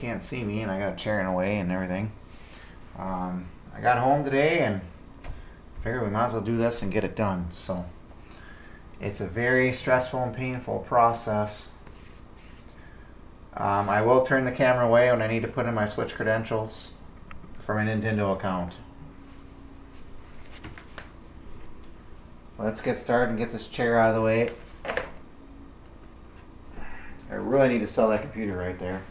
Can't see me, and I got a chair in the way and everything. I got home today and figured we might as well do this and get it done. So it's a very stressful and painful process. I will turn the camera away when I need to put in my Switch credentials for my Nintendo account. Let's get started and get this chair out of the way. I really need to sell that computer right there.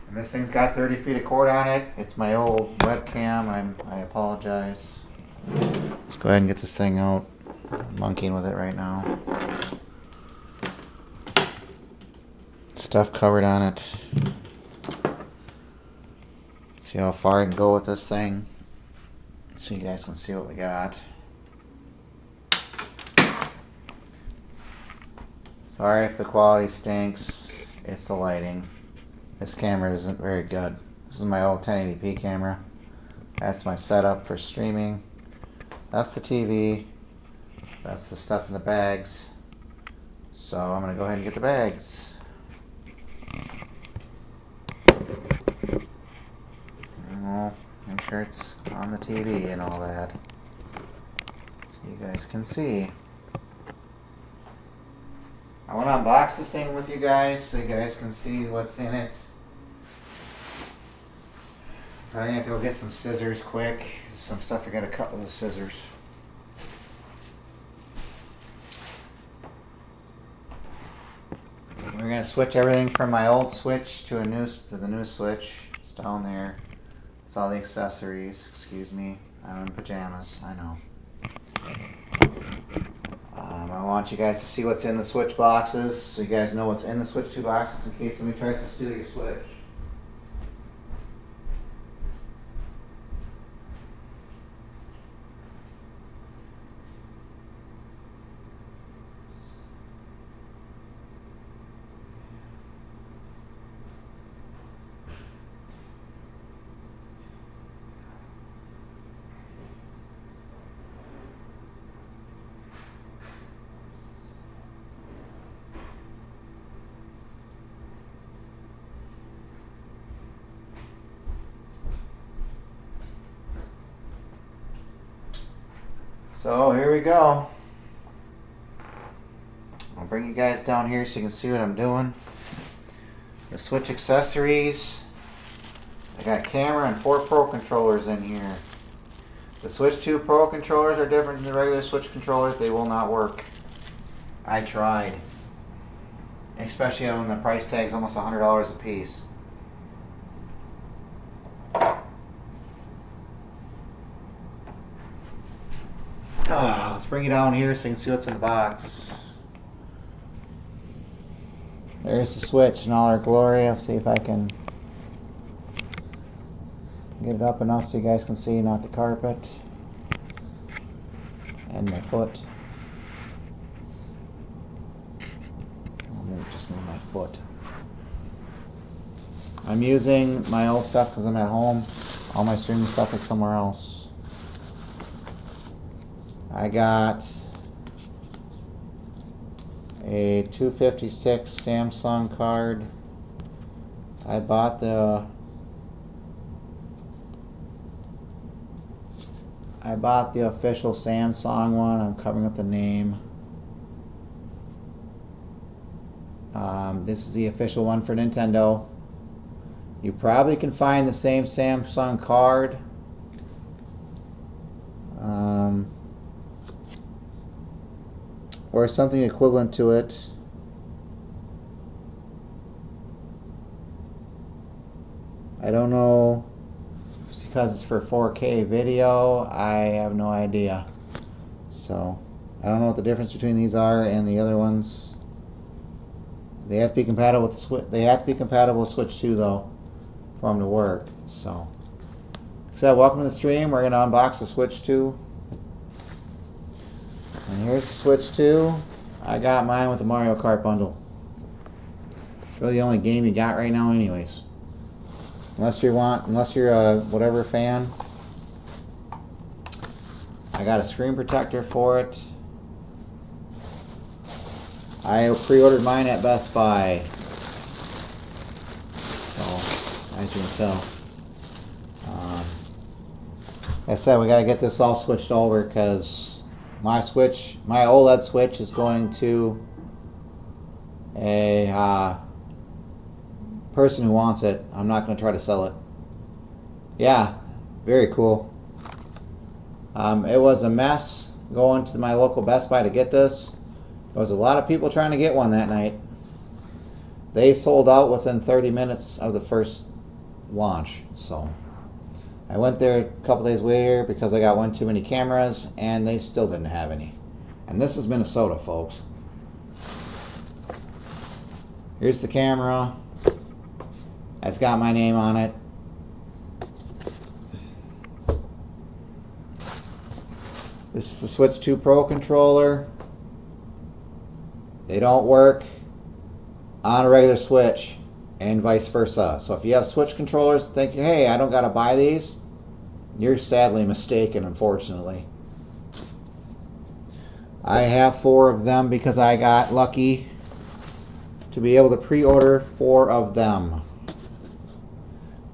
And this thing's got 30 feet of cord on it. It's my old webcam. I apologize. Let's go ahead and get this thing out. I'm monkeying with it right now. Stuff covered on it. See how far I can go with this thing. So you guys can see what we got. Sorry if the quality stinks. It's the lighting. This camera isn't very good. This is my old 1080p camera. That's my setup for streaming. That's the TV. That's the stuff in the bags. So I'm going to go ahead and get the bags. And we'll make sure it's on the TV and all that. So you guys can see. I want to unbox this thing with you guys so you guys can see what's in it. Probably have to go get some scissors quick. Some stuff I gotta cut with the scissors. We're gonna switch everything from my old Switch to the new Switch. It's down there. It's all the accessories. Excuse me. I'm in pajamas. I know. I want you guys to see what's in the Switch boxes, so you guys know what's in the Switch 2 boxes in case somebody tries to steal your Switch. So here we go. I'll bring you guys down here so you can see what I'm doing. The Switch accessories. I got camera and 4 Pro controllers in here. The Switch 2 Pro controllers are different than the regular Switch controllers. They will not work. I tried. Especially when the price tag's almost $100 a piece. Let's bring it down here so you can see what's in the box. There's the Switch in all her glory. I'll see if I can get it up enough so you guys can see, not the carpet. And my foot. I'm going to just move my foot. I'm using my old stuff because I'm at home. All my streaming stuff is somewhere else. I got a 256 Samsung card. I bought the official Samsung one. I'm covering up the name. This is the official one for Nintendo. You probably can find the same Samsung card. Or something equivalent to it. I don't know, because it's for 4K video. I have no idea. So I don't know what the difference between these are and the other ones. They have to be compatible with the Switch. They have to be compatible with Switch 2 though, for them to work. So, welcome to the stream. We're gonna unbox the Switch 2. And here's the Switch 2. I got mine with the Mario Kart bundle. It's really the only game you got right now anyways. Unless you're a whatever fan. I got a screen protector for it. I pre-ordered mine at Best Buy. So, as you can tell. Like I said, we got to get this all switched over because my OLED switch is going to a person who wants it. I'm not going to try to sell it. Yeah, very cool. It was a mess going to my local Best Buy to get this. There was a lot of people trying to get one that night. They sold out within 30 minutes of the first launch. So I went there a couple days later because I got one too many cameras and they still didn't have any. And this is Minnesota, folks. Here's the camera. It's got my name on it. This is the Switch 2 Pro controller. They don't work on a regular Switch and vice versa. So if you have Switch controllers thinking, hey, I don't got to buy these, you're sadly mistaken, unfortunately. I have 4 of them because I got lucky to be able to pre-order 4 of them.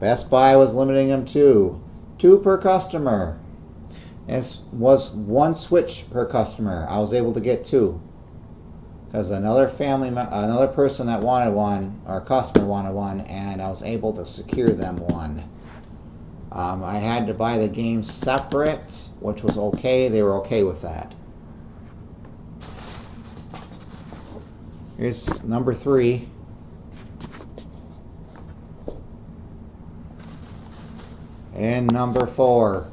Best Buy was limiting them to 2 per customer. It was 1 Switch per customer. I was able to get 2 because another person that wanted one, or a customer wanted one, and I was able to secure them one. I had to buy the games separate, which was okay. They were okay with that. Here's number 3. And number 4.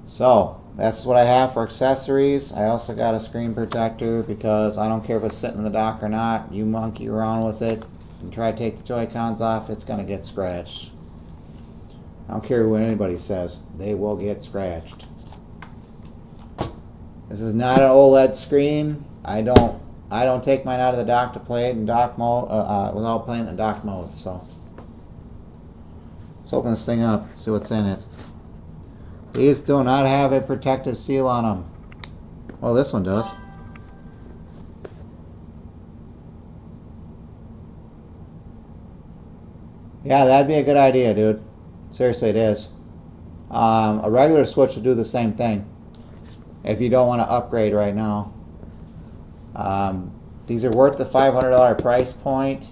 So, that's what I have for accessories. I also got a screen protector because I don't care if it's sitting in the dock or not. You monkey around with it and try to take the Joy-Cons off, it's going to get scratched. I don't care what anybody says. They will get scratched. This is not an OLED screen. I don't take mine out of the dock to play it in dock mode without playing it in dock mode. So let's open this thing up, see what's in it. These do not have a protective seal on them. Well, this one does. Yeah, that'd be a good idea, dude. Seriously, it is. A regular Switch will do the same thing if you don't want to upgrade right now. These are worth the $500 price point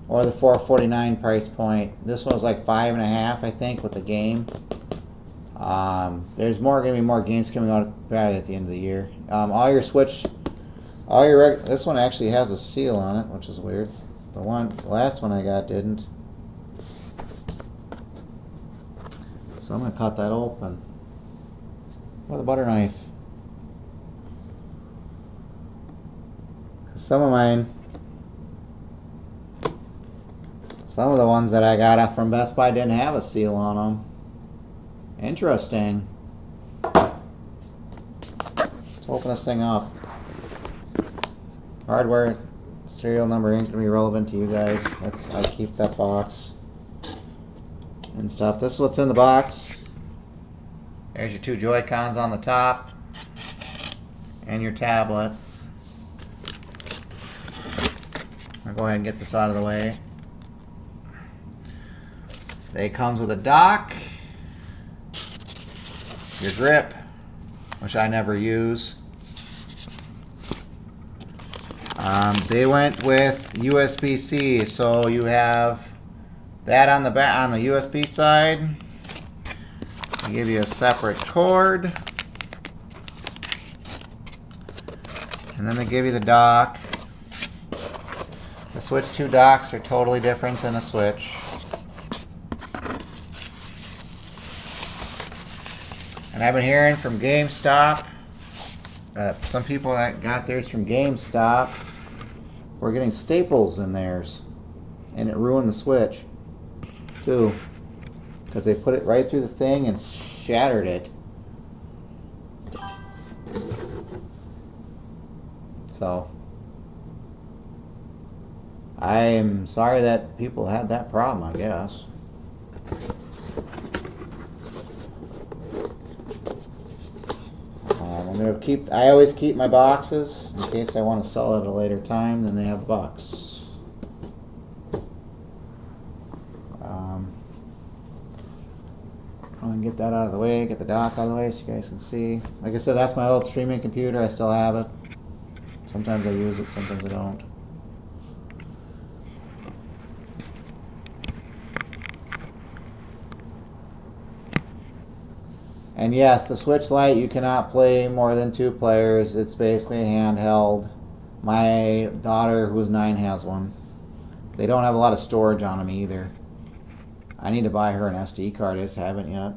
or the $449 price point. This one was like $5.50, I think, with the game. There's going to be more games coming out at the end of the year. All your Switch, this one actually has a seal on it, which is weird. The last one I got didn't. So I'm going to cut that open with a butter knife. Some of the ones that I got from Best Buy didn't have a seal on them. Interesting. Let's open this thing up. Hardware serial number ain't gonna be relevant to you guys. I keep that box and stuff. This is what's in the box. There's your 2 Joy-Cons on the top and your tablet. I'll go ahead and get this out of the way. It comes with a dock, your grip, which I never use. They went with USB-C, so you have that on the back on the USB side. They give you a separate cord, and then they give you the dock. The Switch 2 docks are totally different than a Switch. And I've been hearing from GameStop, some people that got theirs from GameStop were getting staples in theirs, and it ruined the Switch too, because they put it right through the thing and shattered it. So I am sorry that people had that problem, I guess. Let I always keep my boxes in case I want to sell it at a later time. Then they have a box. I'm gonna get that out of the way, get the dock out of the way so you guys can see. Like I said, that's my old streaming computer. I still have it. Sometimes I use it, sometimes I don't. And yes, the Switch Lite, you cannot play more than 2 players. It's basically a handheld. My daughter, who's 9, has one. They don't have a lot of storage on them either. I need to buy her an SD card. I just haven't yet.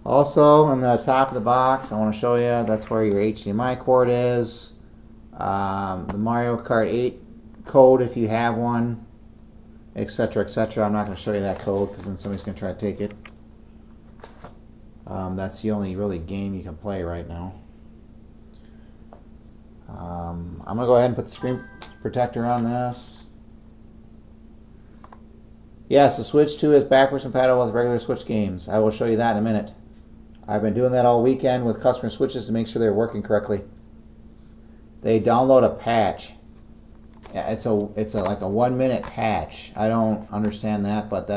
Also, on the top of the box, I want to show you, that's where your HDMI cord is. The Mario Kart 8 code if you have one, etc., etc. I'm not going to show you that code because then somebody's going to try to take it. That's the only really game you can play right now. I'm going to go ahead and put the screen protector on this. Yes, the Switch 2 is backwards compatible with regular Switch games. I will show you that in a minute. I've been doing that all weekend with customer Switches to make sure they're working correctly. They download a patch. Yeah, it's like a 1-minute patch. I don't understand that, but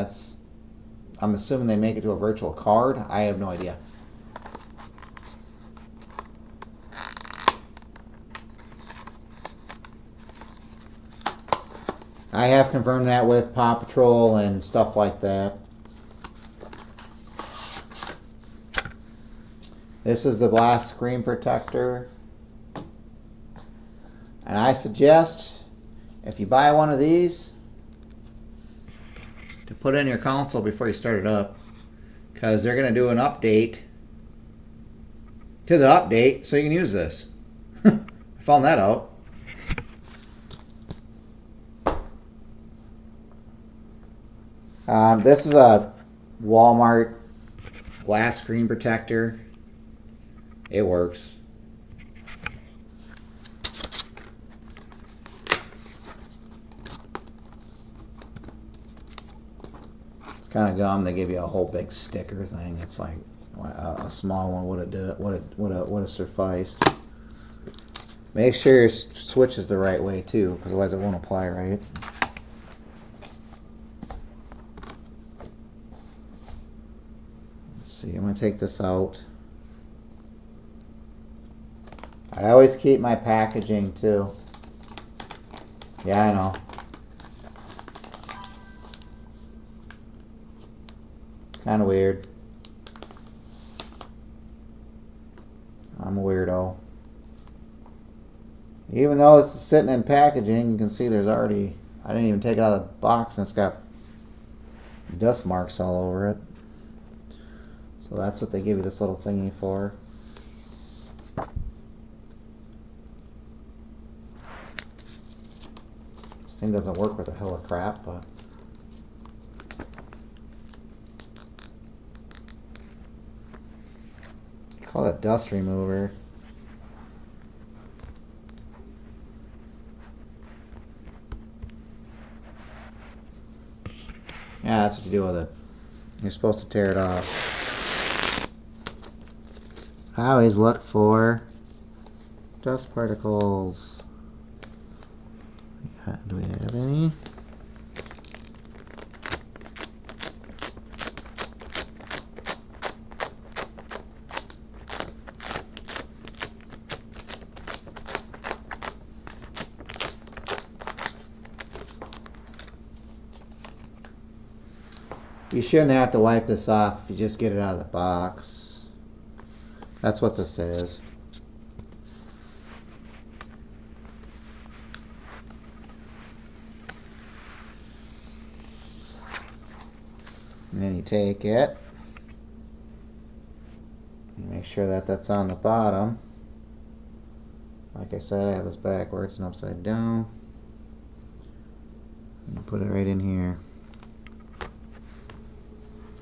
I'm assuming they make it to a virtual card. I have no idea. I have confirmed that with Paw Patrol and stuff like that. This is the glass screen protector. And I suggest, if you buy one of these, to put in your console before you start it up. Because they're going to do an update to the update so you can use this. I found that out. This is a Walmart glass screen protector. It works. It's kind of gum. They give you a whole big sticker thing. It's like a small one would have sufficed. Make sure your switch is the right way too, because otherwise it won't apply right. Let's see. I'm gonna take this out. I always keep my packaging too. Yeah, I know. Kind of weird. I'm a weirdo. Even though it's sitting in packaging, you can see there's already, I didn't even take it out of the box and it's got dust marks all over it. So that's what they give you this little thingy for. This thing doesn't work with a hill of crap, but call it dust remover. Yeah, that's what you do with it. You're supposed to tear it off. I always look for dust particles. Do we have any? You shouldn't have to wipe this off if you just get it out of the box. That's what this is. And then you take it. And make sure that that's on the bottom. Like I said, I have this backwards and upside down. And put it right in here.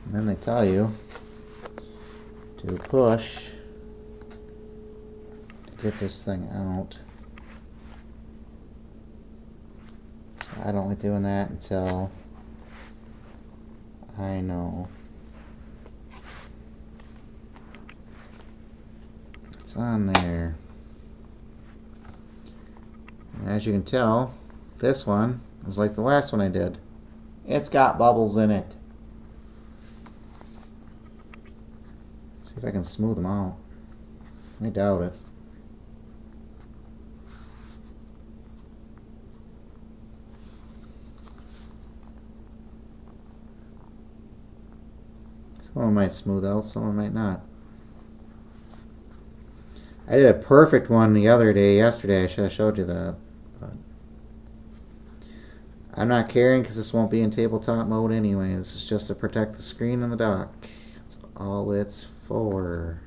And then they tell you to push to get this thing out. I don't like doing that until I know. what's on there. And as you can tell, this one is like the last one I did. It's got bubbles in it. See if I can smooth them out. I doubt it. Some of them might smooth out, some of them might not. I did a perfect one the other day, yesterday. I should have showed you that. But I'm not caring because this won't be in tabletop mode anyway. This is just to protect the screen and the dock. That's all it's for.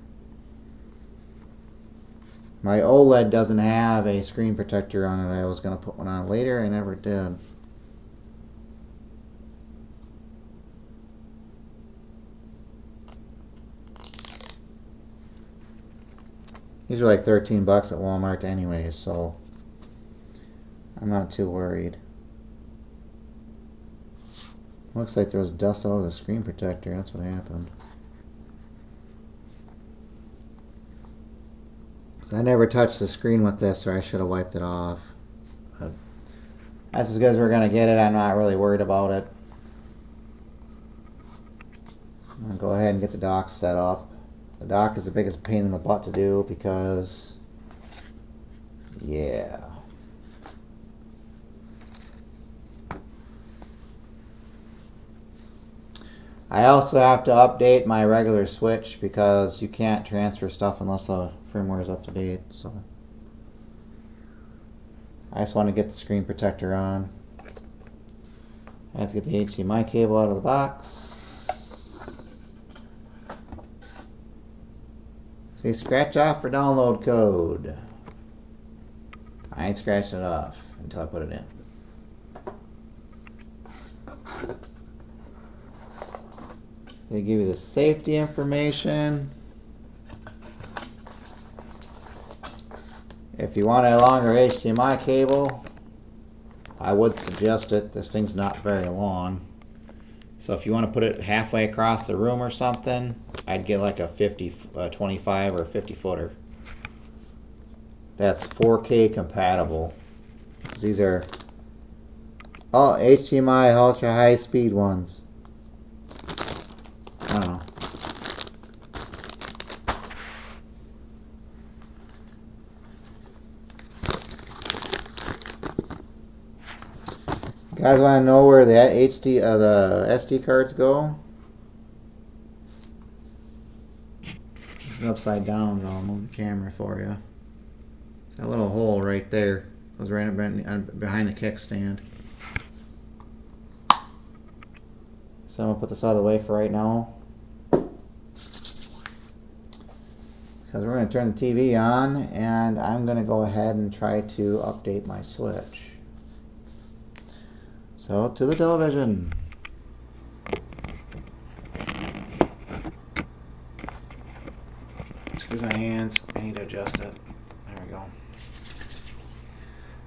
My OLED doesn't have a screen protector on it. I was going to put one on later. I never did. These are like 13 bucks at Walmart anyways, so I'm not too worried. Looks like there was dust all over the screen protector. That's what happened. So I never touched the screen with this, or I should have wiped it off. But that's as good as we're going to get it. I'm not really worried about it. I'm going to go ahead and get the dock set up. The dock is the biggest pain in the butt to do because, yeah. I also have to update my regular switch because you can't transfer stuff unless the firmware is up to date. So I just want to get the screen protector on. I have to get the HDMI cable out of the box. See, scratch off for download code. I ain't scratching it off until I put it in. They give you the safety information. If you want a longer HDMI cable, I would suggest it. This thing's not very long. So if you want to put it halfway across the room or something, I'd get like a 25 or 50 footer. That's 4K compatible. These are all HDMI ultra high speed ones. I don't know. You guys want to know where the the SD cards go? This is upside down, though. I'll move the camera for you. It's that little hole right there. It was right behind the kickstand. So I'm gonna put this out of the way for right now, because we're gonna turn the TV on, and I'm gonna go ahead and try to update my switch. So, to the television. Excuse my hands. I need to adjust it. There we go.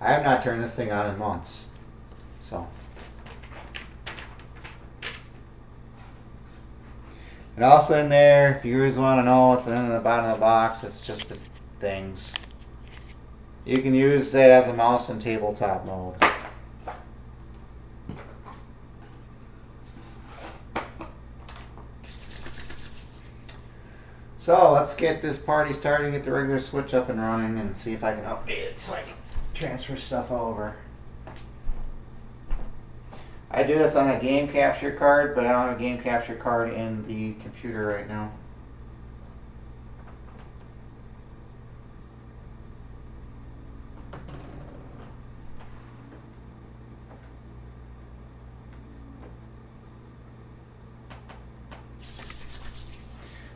I have not turned this thing on in months. So. And also in there, if you guys want to know what's in the bottom of the box, it's just the things. You can use it as a mouse in tabletop mode. So let's get this party started, get the regular switch up and running, and see if I can update it so I can transfer stuff over. I do this on a game capture card, but I don't have a game capture card in the computer right now.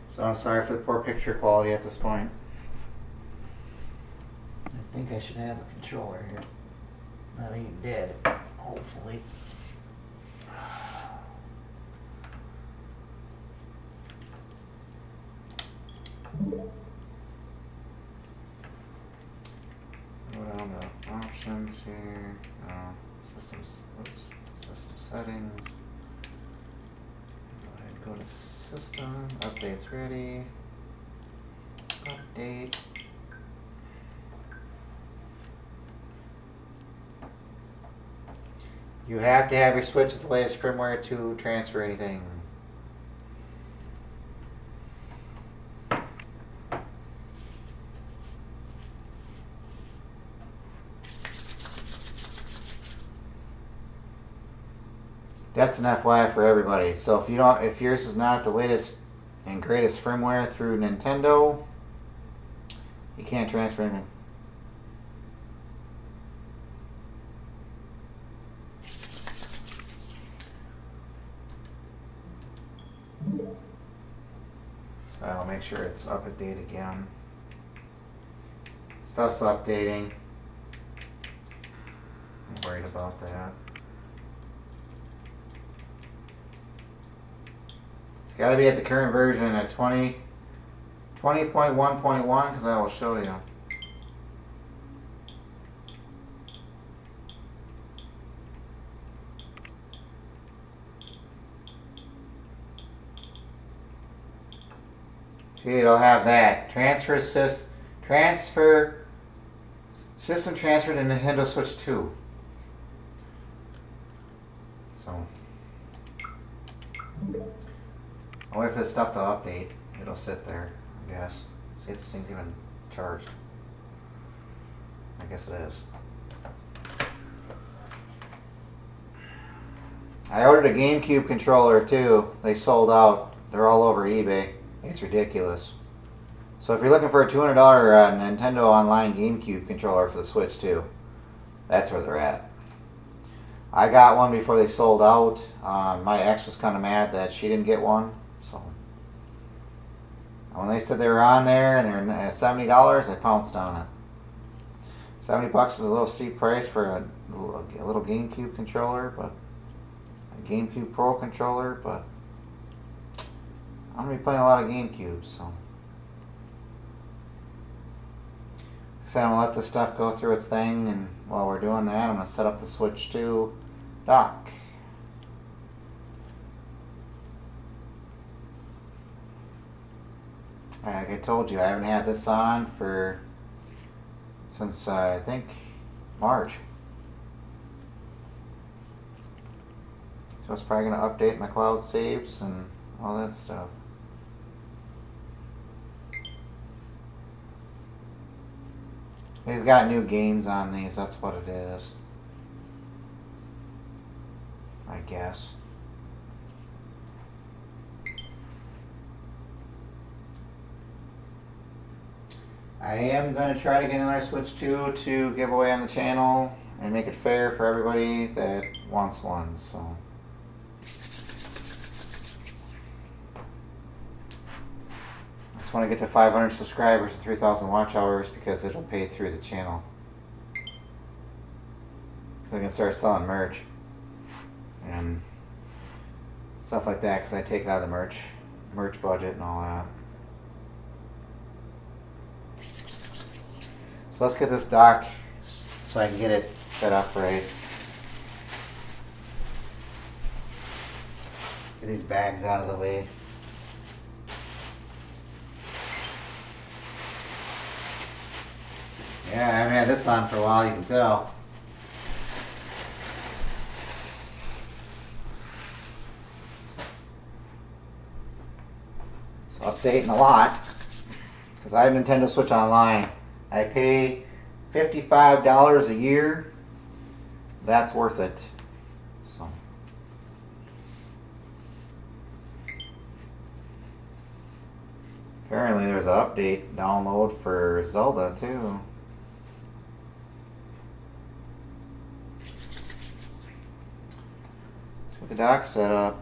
So I'm sorry for the poor picture quality at this point. I think I should have a controller here. That ain't dead, hopefully. Go down to options here. System settings. Go ahead and go to system. Updates ready. Update. You have to have your Switch at the latest firmware to transfer anything. That's an FYI for everybody. So if yours is not the latest and greatest firmware through Nintendo, you can't transfer anything. So I'll make sure it's up to date again. Stuff's updating. I'm worried about that. It's got to be at the current version at 20.1.1 because I will show you. See, it'll have that system transfer to Nintendo Switch 2. So I'll wait for this stuff to update. It'll sit there, I guess. See if this thing's even charged. I guess it is. I ordered a GameCube controller too. They sold out. They're all over eBay. It's ridiculous. So if you're looking for a $200 Nintendo Online GameCube controller for the Switch 2, that's where they're at. I got one before they sold out. My ex was kind of mad that she didn't get one. So when they said they were on there and they're at $70, I pounced on it. $70 is a little steep price for a little GameCube controller, but a GameCube Pro controller, but I'm going to be playing a lot of GameCube, so. So I'm going to let this stuff go through its thing, and while we're doing that, I'm going to set up the Switch 2 dock. Like I told you, I haven't had this on since I think March. So it's probably going to update my cloud saves and all that stuff. They've got new games on these, that's what it is. I guess. I am going to try to get another Switch 2 to give away on the channel and make it fair for everybody that wants one, so. I just want to get to 500 subscribers and 3,000 watch hours because it'll pay through the channel. So I can start selling merch and stuff like that because I take it out of the merch budget and all that. So let's get this dock so I can get it set up right. Get these bags out of the way. Yeah, I haven't had this on for a while, you can tell. It's updating a lot because I have Nintendo Switch Online. I pay $55 a year. That's worth it. So. Apparently there's an update download for Zelda too. Let's get the dock set up.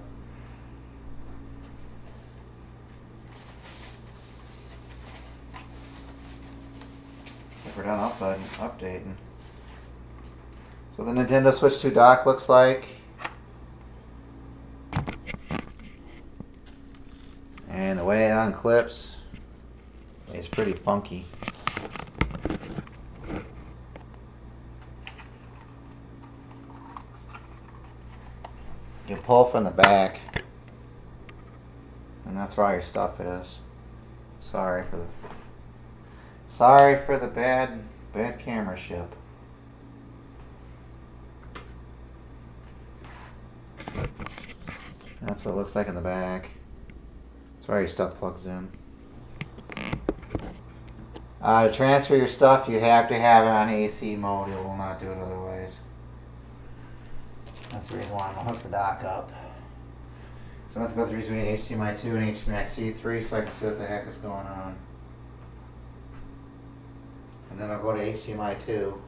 We're done updating. So the Nintendo Switch 2 dock looks like. And the way it unclips is pretty funky. You pull from the back, and that's where all your stuff is. Sorry for the bad camera ship. That's what it looks like in the back. That's where your stuff plugs in. To transfer your stuff, you have to have it on AC mode. It will not do it otherwise. That's the reason why I'm going to hook the dock up. So I'm going to have to go between HDMI 2 and HDMI C3 so I can see what the heck is going on. And then I'll go to HDMI 2.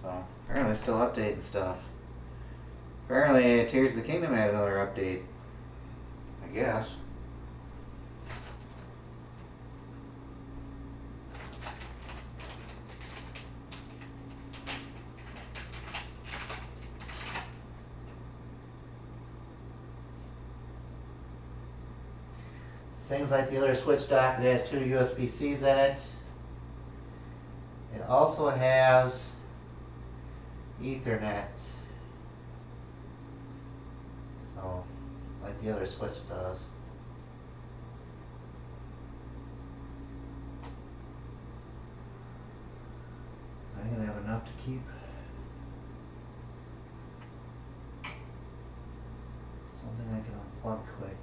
So apparently it's still updating stuff. Apparently Tears of the Kingdom had another update. I guess. Things like the other switch dock, it has 2 USB-Cs in it. It also has Ethernet. So, like the other switch does. I'm gonna have enough to keep something I can unplug quick.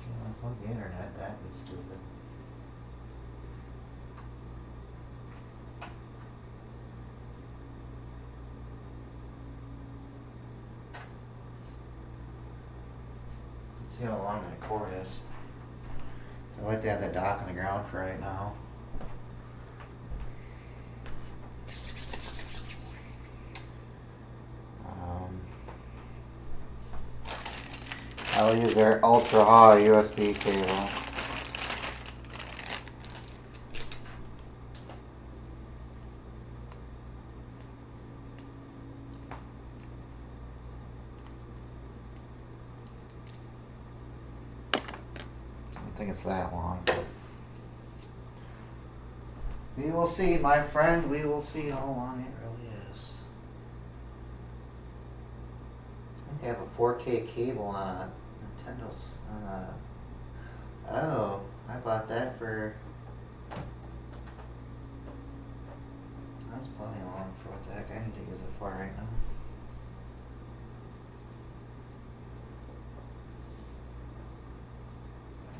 Can't unplug the internet, that'd be stupid. Let's see how long that cord is. I like to have that dock on the ground for right now. I'll use their ultra high USB cable. I don't think it's that long, but we will see, my friend. We will see how long it really is. I think they have a 4K cable on a Nintendo's. Oh, I bought that for. That's plenty long for what the heck I need to use it for right now.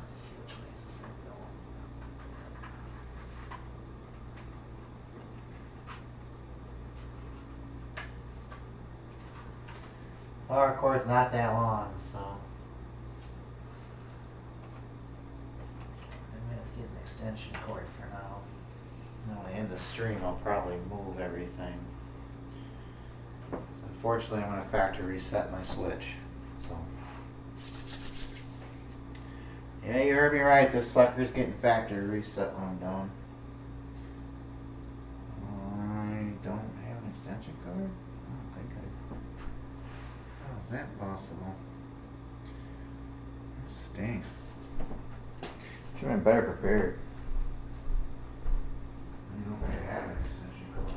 Let's see which way is this thing going. Power cord's not that long, so I'm gonna have to get an extension cord for now. And when I end the stream, I'll probably move everything. So unfortunately, I'm gonna factory reset my switch. So yeah, you heard me right. This sucker's getting factory reset when I'm done. I don't have an extension cord. I don't think I. How is that possible? That stinks. Should have been better prepared. I don't know if I have an extension cord.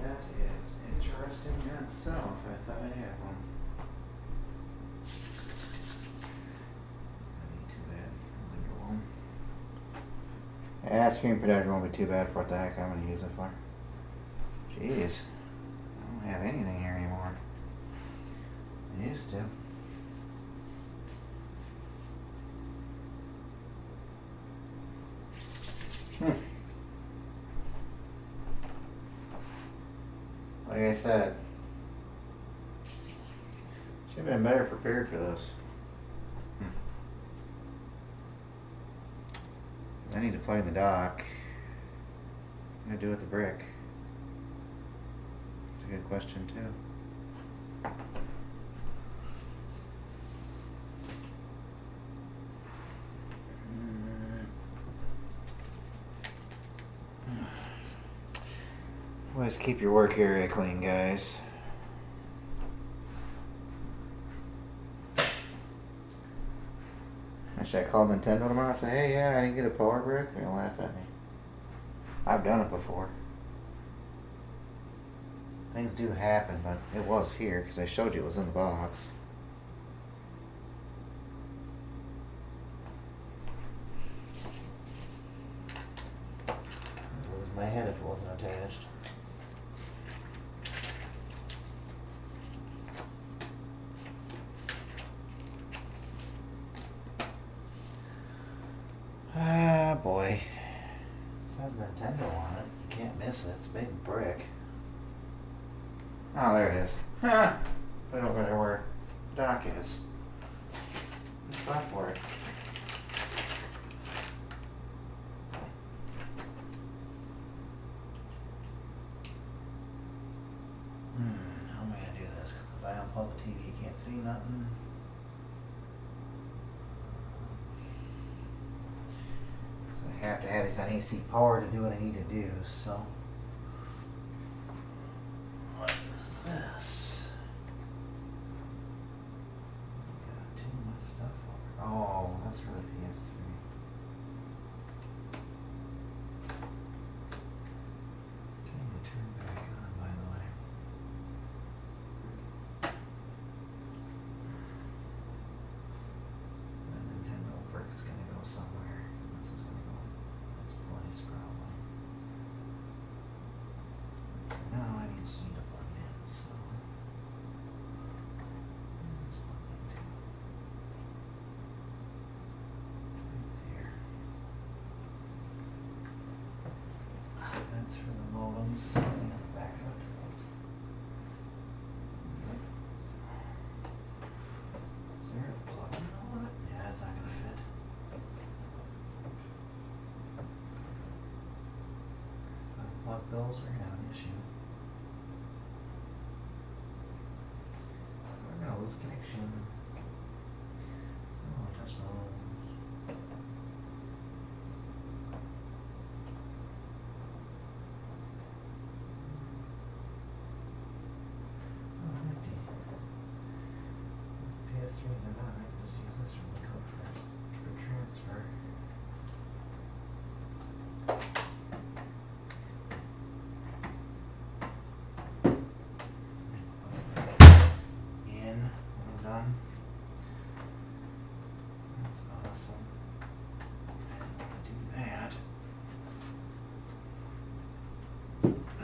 That is interesting in itself. I thought I had one. That'd be too bad. I'll leave it alone. Yeah, screen protector won't be too bad for what the heck I'm going to use it for. Jeez. I don't have anything here anymore. I used to. Like I said, should have been better prepared for this. I need to plug in the dock. What do I do with the brick? a good question too. Always keep your work area clean, guys. Should I call Nintendo tomorrow and say, hey, yeah, I didn't get a power brick? They're going to laugh at me. I've done it before. Things do happen, but it was here because I showed you it was in the box. I'd lose my head if it wasn't attached. Ah, boy. It says Nintendo on it. You can't miss it. It's a big brick. Oh, there it is. Huh. Right over there where Doc is. Stop for it. How am I going to do this? Because if I unplug the TV, you can't see nothing. I have to have this on AC power to do what I need to do, so what is this? Got too much stuff over. Oh, that's for the PS3. Trying to turn back on, by the way. The Nintendo brick's gonna go somewhere. This is gonna go. That's place probably. Now I need to see to plug in, so where's this plug into? Right there. That's for the modems. Something on the back of it. Is there a plug in on it? Yeah, that's not gonna fit. Unplug those, we're gonna have an issue. We're gonna lose connection. So I'll touch those. Oh, nifty. If the PS3 is not, I can just use this from the code for transfer. In when I'm done. That's awesome. I didn't want to do that.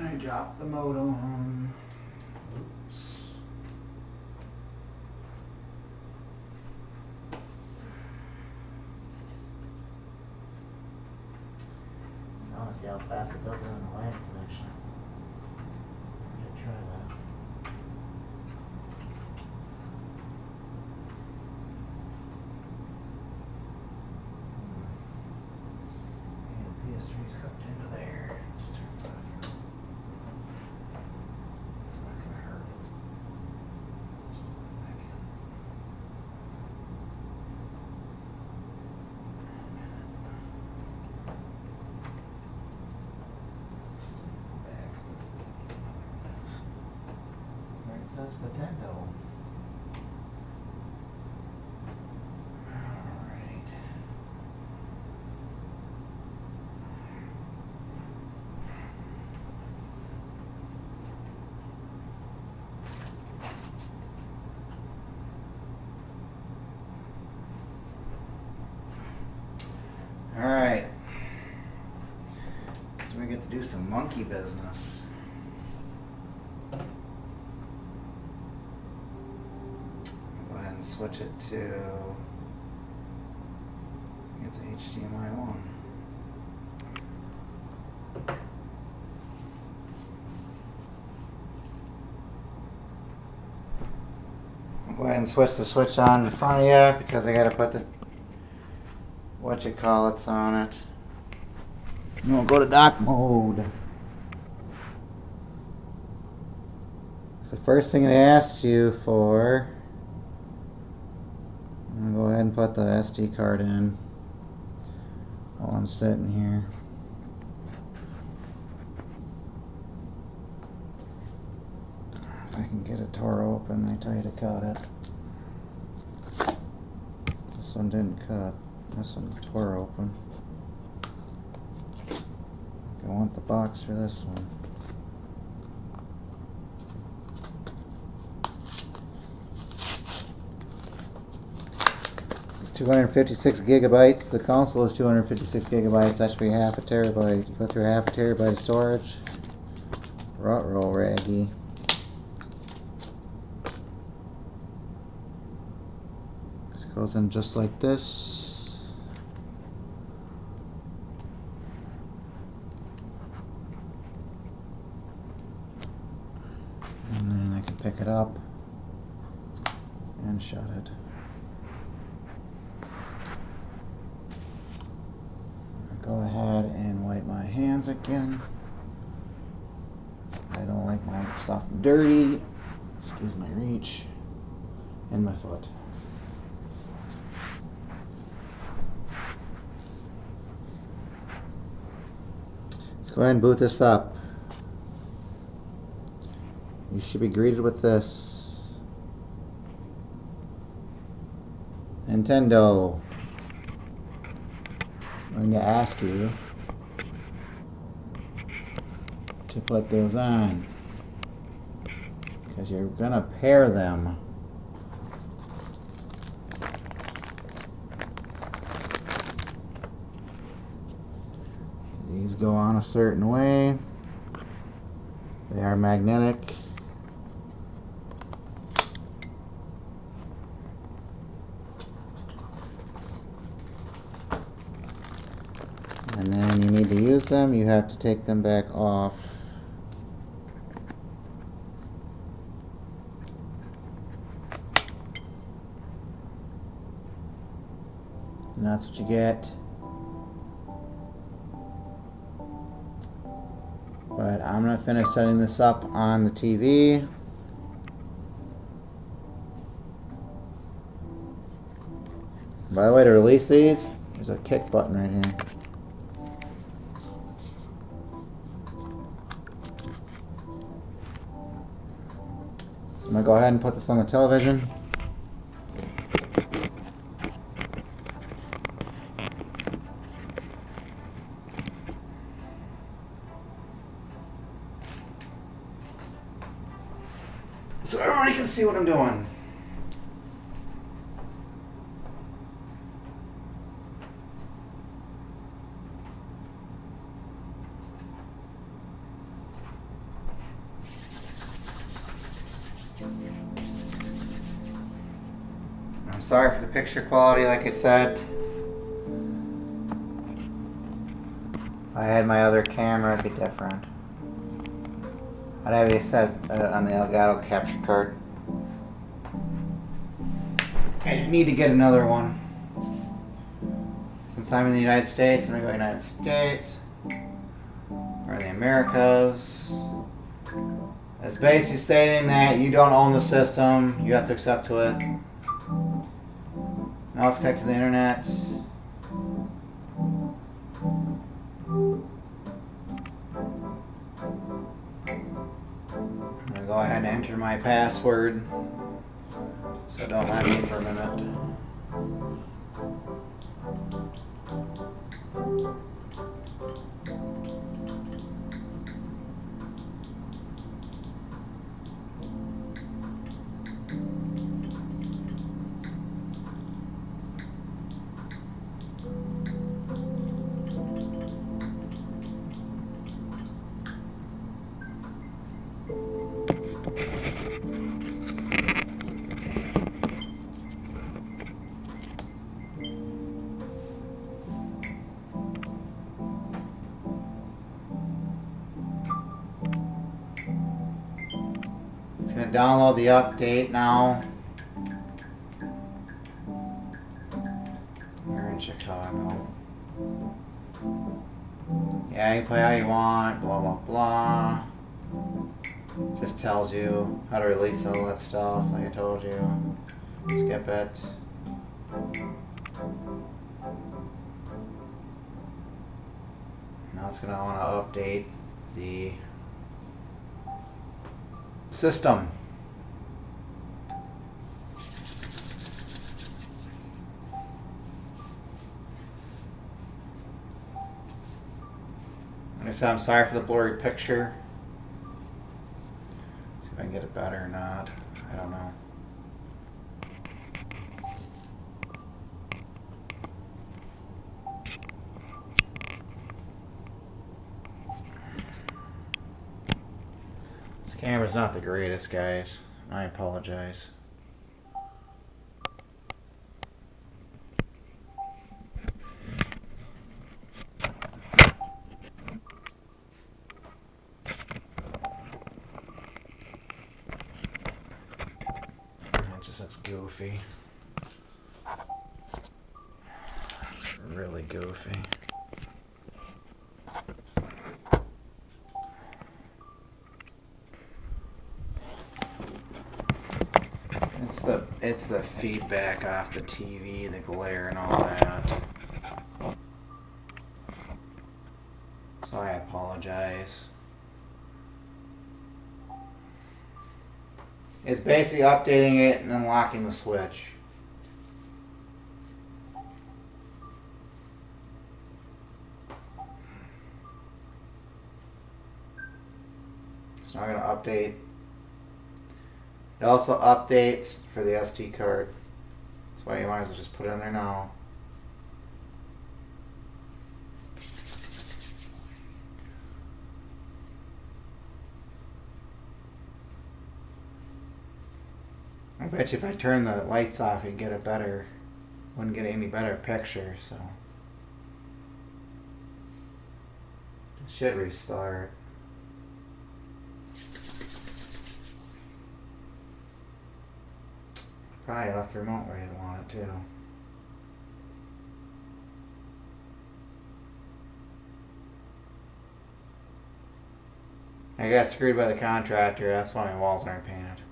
I dropped the modem. Oops. So I want to see how fast it does it on the LAN connection. I'm gonna try that. And PS3's hooked into there. Just turn it off. It's not gonna hurt it. Let's just put it back in. This is back with another one is. Where it says Nintendo. Alright. Alright. So we get to do some monkey business. Go ahead and switch it to, it's HDMI 1. I'll go ahead and switch the switch on in front of you because I gotta put the whatchamacallits on it. And we'll go to dock mode. So the first thing it asks you for, I'm going to go ahead and put the SD card in while I'm sitting here. If I can get a Toro open, I tell you to cut it. This one didn't cut. This one tore open. I want the box for this one. This is 256 gigabytes. The console is 256 gigabytes. That should be half a terabyte. You go through half a terabyte of storage. Ruh-roh, Raggy. This goes in just like this. And then I can pick it up and shut it. I'll go ahead and wipe my hands again. So I don't like my stuff dirty. Excuse my reach. And my foot. Let's go ahead and boot this up. You should be greeted with this. Nintendo. I'm going to ask you to put those on, because you're going to pair them. These go on a certain way. They are magnetic. And then you need to use them, you have to take them back off. And that's what you get. But I'm going to finish setting this up on the TV. By the way, to release these, there's a kick button right here. So I'm going to go ahead and put this on the television. So everybody can see what I'm doing. I'm sorry for the picture quality, like I said. If I had my other camera, it'd be different. I'd have it set on the Elgato capture card. I need to get another one. Since I'm in the United States, I'm going to go United States. Or the Americas. It's basically stating that you don't own the system. You have to accept to it. Now let's connect to the internet. I'm going to go ahead and enter my password. So don't mind me for a minute. It's going to download the update now. We're in Chicago. Yeah, you can play how you want, blah, blah, blah. Just tells you how to release all that stuff, like I told you. Skip it. Now it's going to want to update the system. Like I said, I'm sorry for the blurry picture. See if I can get it better or not. I don't know. This camera's not the greatest, guys. I apologize. It just looks goofy. It's really goofy. It's the feedback off the TV, the glare and all that. So I apologize. It's basically updating it and unlocking the switch. So I'm going to update. It also updates for the SD card. That's why you might as well just put it in there now. I bet you if I turn the lights off, you'd get a better, wouldn't get any better picture, so. It should restart. Probably left the remote where I didn't want it to. I got screwed by the contractor, that's why my walls aren't painted.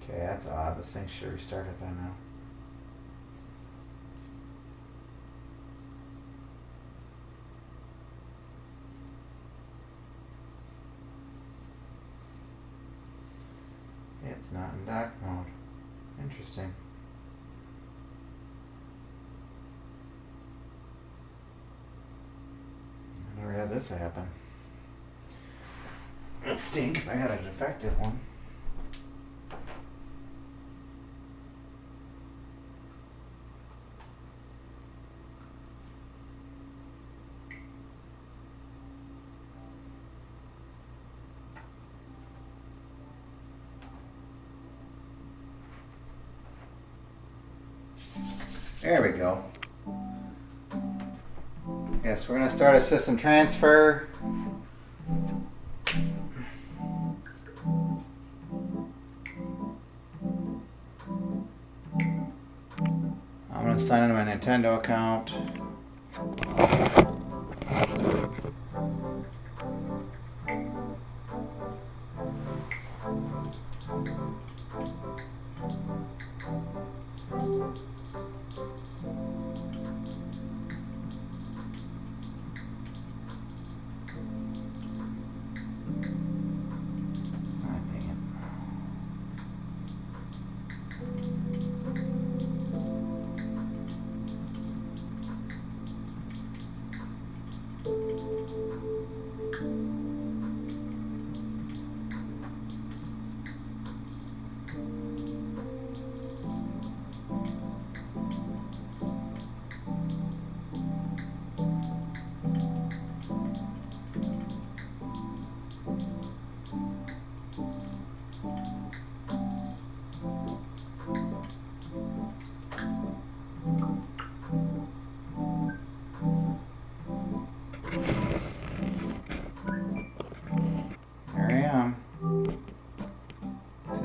Okay, that's odd. This thing should have restarted by now. It's not in dock mode. Interesting. I never had this happen. That stink. I got a defective one. There we go. Yes, we're going to start a system transfer. I'm going to sign into my Nintendo account.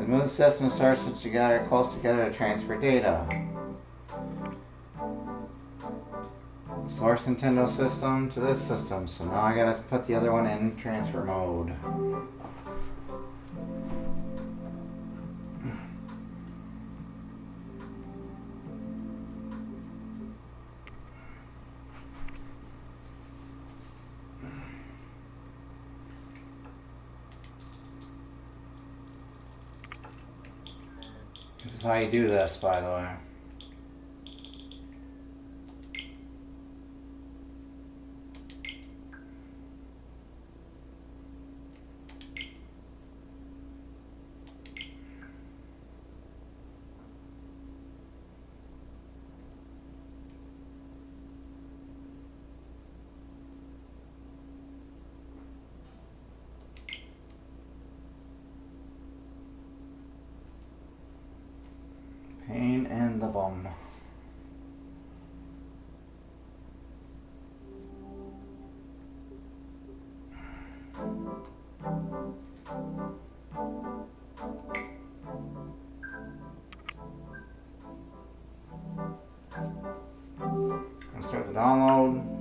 Move the system and start switch together close together to transfer data. Source Nintendo system to this system. So now I gotta put the other one in transfer mode. This is how you do this, by the way. Pain in the bum. I'll start the download.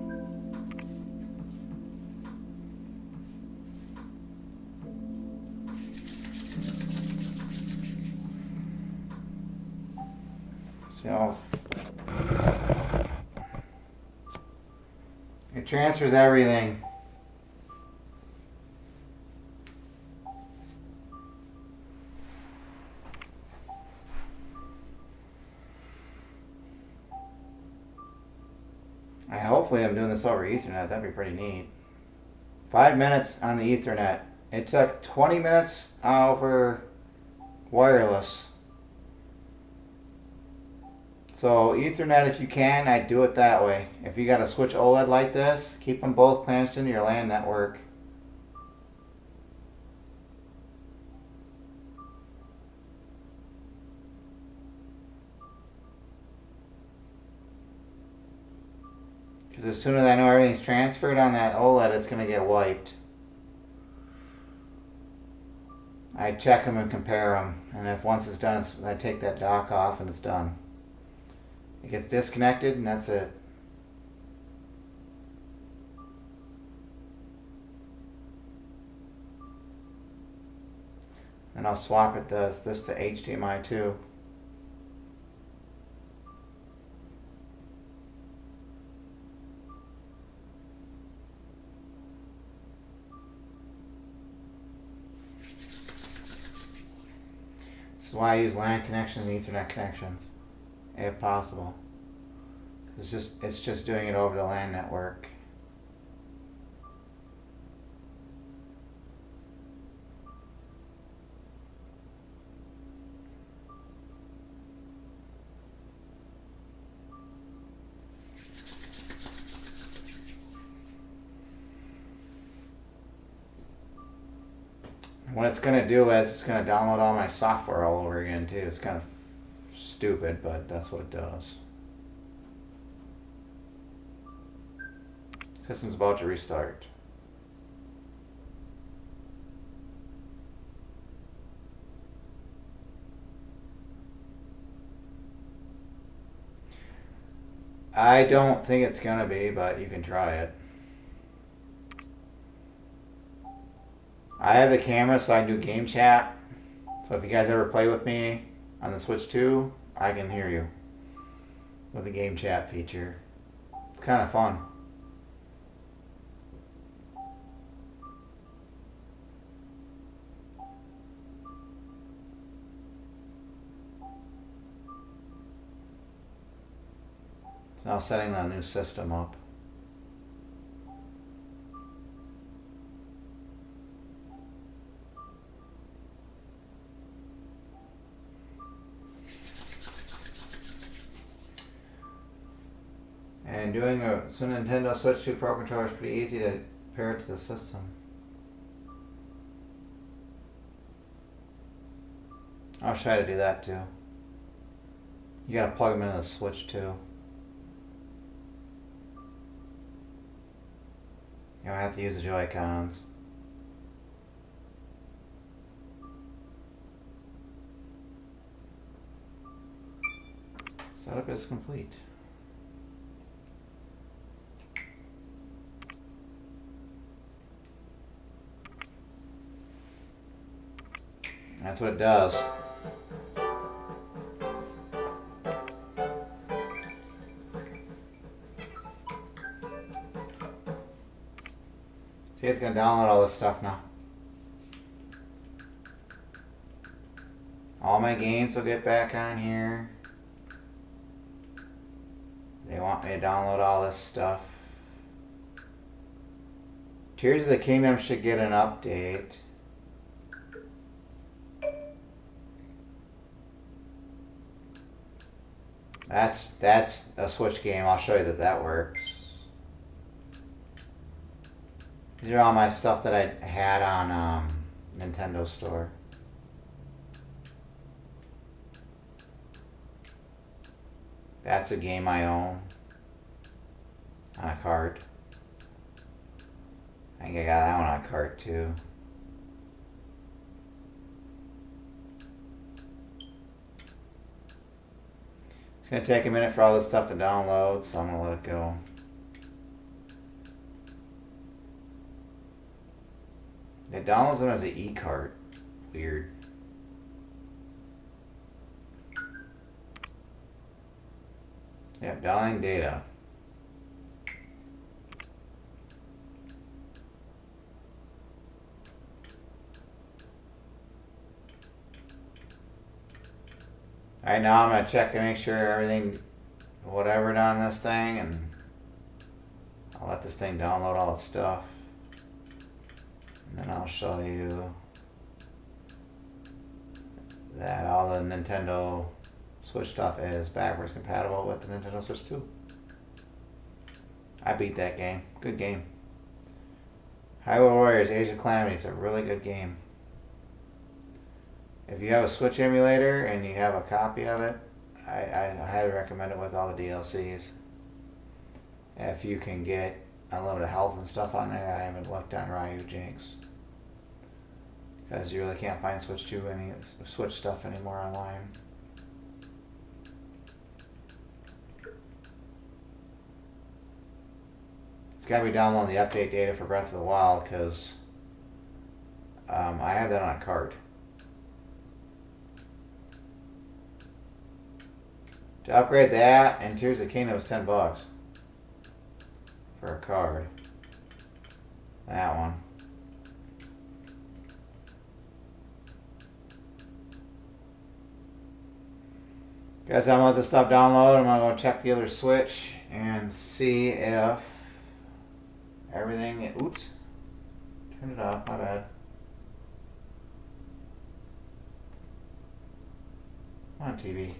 See how it transfers everything. Hopefully I'm doing this over Ethernet. That'd be pretty neat. 5 minutes on the Ethernet. It took 20 minutes over wireless. So Ethernet, if you can, I'd do it that way. If you got a switch OLED like this, keep them both clamped into your LAN network. Because as soon as I know everything's transferred on that OLED, it's going to get wiped. I check them and compare them, and if once it's done, I take that dock off and it's done. It gets disconnected and that's it. And I'll swap it this to HDMI too. This is why I use LAN connections and Ethernet connections, if possible. It's just doing it over the LAN network. What it's going to do is it's going to download all my software all over again too. It's kind of stupid, but that's what it does. System's about to restart. I don't think it's going to be, but you can try it. I have the camera so I can do game chat. So if you guys ever play with me on the Switch 2, I can hear you with the game chat feature. It's kind of fun. It's now setting the new system up. And doing a Super Nintendo Switch 2 Pro Controller is pretty easy to pair it to the system. I'll try to do that too. You gotta plug them into the Switch too. You don't have to use the Joy-Cons. Setup is complete. That's what it does. See, it's going to download all this stuff now. All my games will get back on here. They want me to download all this stuff. Tears of the Kingdom should get an update. That's a Switch game. I'll show you that works. These are all my stuff that I had on Nintendo Store. That's a game I own on a cart. I think I got that one on a cart too. It's going to take a minute for all this stuff to download, so I'm going to let it go. It downloads them as an e-cart. Weird. Yep, downloading data. Alright, now I'm going to check and make sure everything, whatever on this thing, and I'll let this thing download all its stuff. And then I'll show you that all the Nintendo Switch stuff is backwards compatible with the Nintendo Switch 2. I beat that game. Good game. Hyrule Warriors Age of Calamity. It's a really good game. If you have a Switch emulator and you have a copy of it, I highly recommend it with all the DLCs. If you can get unlimited health and stuff on there, I haven't looked on Ryu Jinx. Because you really can't find Switch stuff anymore online. It's got to be downloading the update data for Breath of the Wild, because I have that on a cart. To upgrade that and Tears of the Kingdom was $10 for a card. That one. Guys, I'm gonna let this stuff download. I'm gonna go check the other Switch and see if everything. Oops, turn it off. My bad. Come on, TV.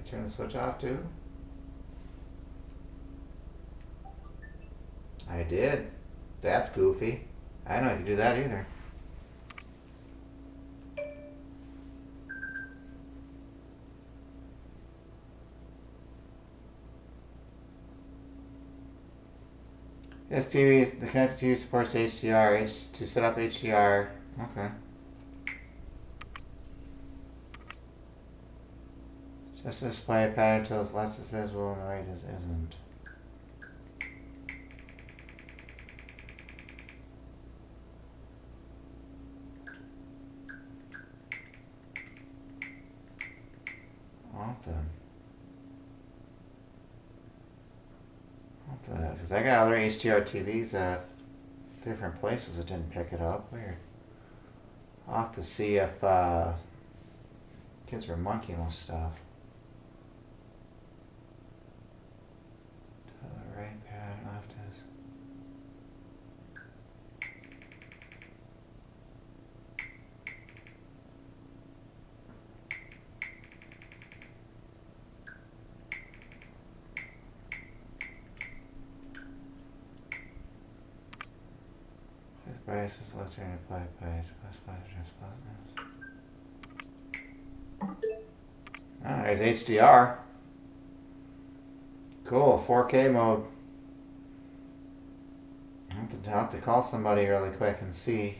Turn the switch off too? I did. That's goofy. I didn't know you could do that either. This TV, the connected TV supports HDR. To set up HDR. Okay. Just to display a pattern until it's less visible and the right isn't. Often. Because I got other HDR TVs at different places that didn't pick it up. Weird. I'll have to see if kids were monkeying with stuff. Right pad left is. This brace is literally a play page. Ah, there's HDR. Cool, 4K mode. I'll have to call somebody really quick and see.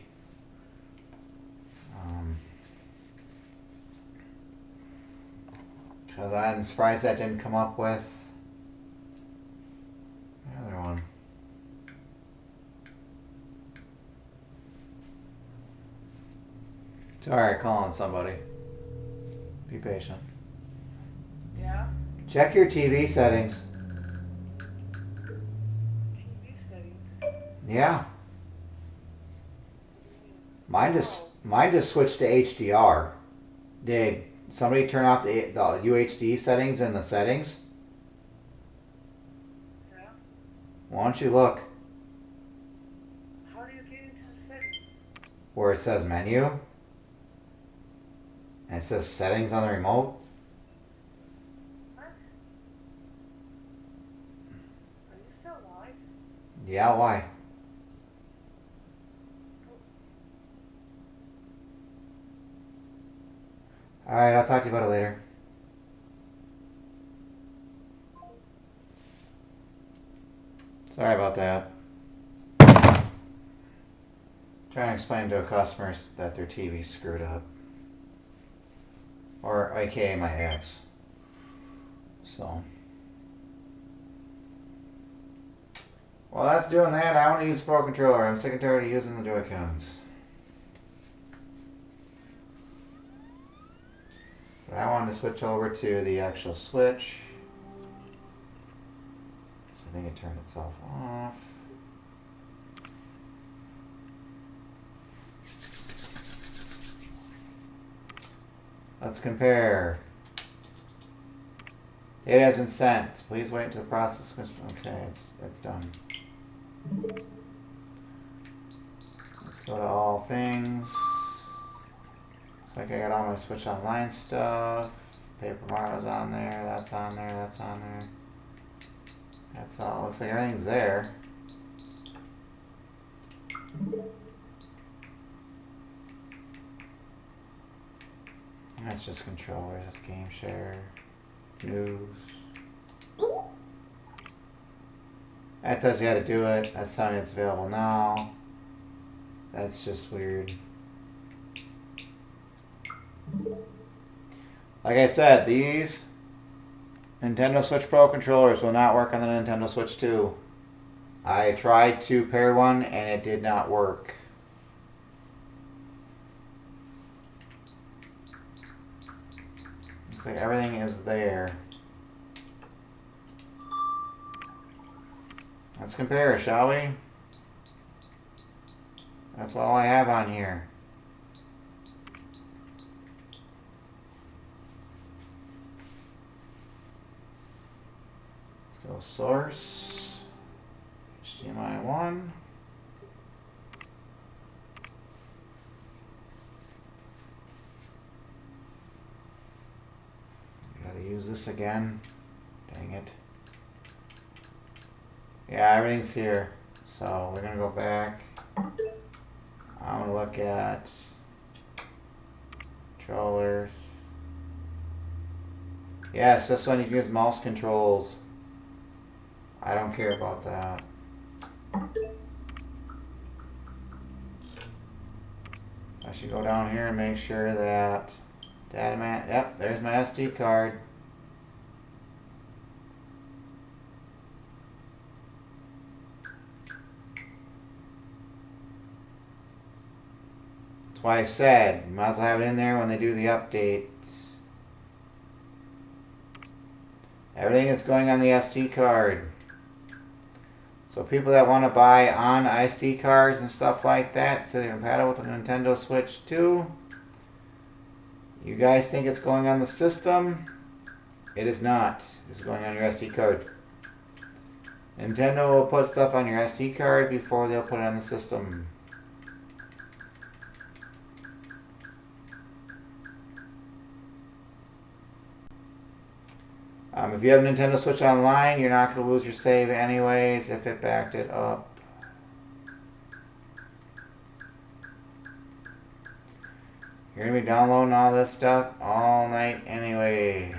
Because I'm surprised that didn't come up with the other one. It's alright calling somebody. Be patient. Yeah? Check your TV settings. TV settings. Yeah. Mine just switched to HDR. Did somebody turn off the UHD settings in the settings? Yeah? Why don't you look How do you get into the settings? where it says menu? And it says settings on the remote? What? Are you still alive? Yeah, why? Alright, I'll talk to you about it later. Sorry about that. Trying to explain to a customer that their TV's screwed up. Or aka my ex. So. While that's doing that, I want to use the Pro Controller. I'm sick and tired of using the Joy-Cons. But I wanted to switch over to the actual Switch. So I think it turned itself off. Let's compare. Data has been sent. Please wait until the process. Okay, it's done. Let's go to all things. Looks like I got all my Switch Online stuff. Paper Mario's on there. That's on there. That's on there. That's all. Looks like everything's there. That's just controllers. That's game share. News. That tells you how to do it. That's telling you it's available now. That's just weird. Like I said, these Nintendo Switch Pro controllers will not work on the Nintendo Switch 2. I tried to pair one and it did not work. Looks like everything is there. Let's compare, shall we? That's all I have on here. Let's go source, HDMI 1. Gotta use this again. Dang it. Yeah, everything's here. So we're gonna go back. I'm gonna look at controllers. Yes, this one you can use mouse controls. I don't care about that. I should go down here and make sure that data man. Yep, there's my SD card. That's why I said you might as well have it in there when they do the update. Everything is going on the SD card. So people that want to buy on SD cards and stuff like that, so they're compatible with the Nintendo Switch 2. You guys think it's going on the system? It is not. It's going on your SD card. Nintendo will put stuff on your SD card before they'll put it on the system. If you have Nintendo Switch Online, you're not going to lose your save anyways if it backed it up. You're going to be downloading all this stuff all night anyway.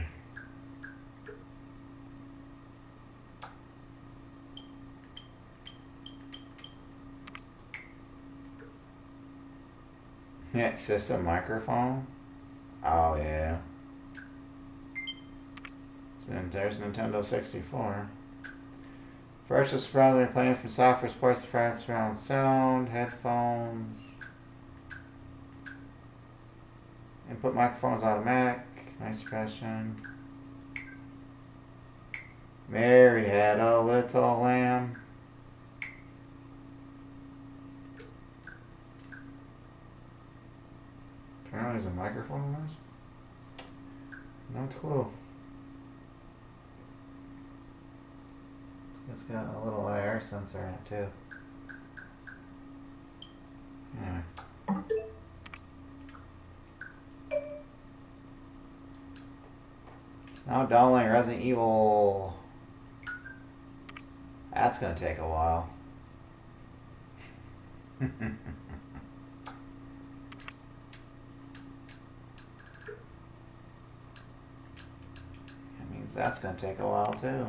Yeah, system microphone. Oh yeah. So then there's Nintendo 64. First was probably playing from software supports the surround sound, headphones. Input microphones automatic. Nice question. Mary had a little lamb. Apparently there's a microphone in this. No clue. It's got a little air sensor in it too. Anyway. Now downloading Resident Evil. That's gonna take a while. That means that's gonna take a while too.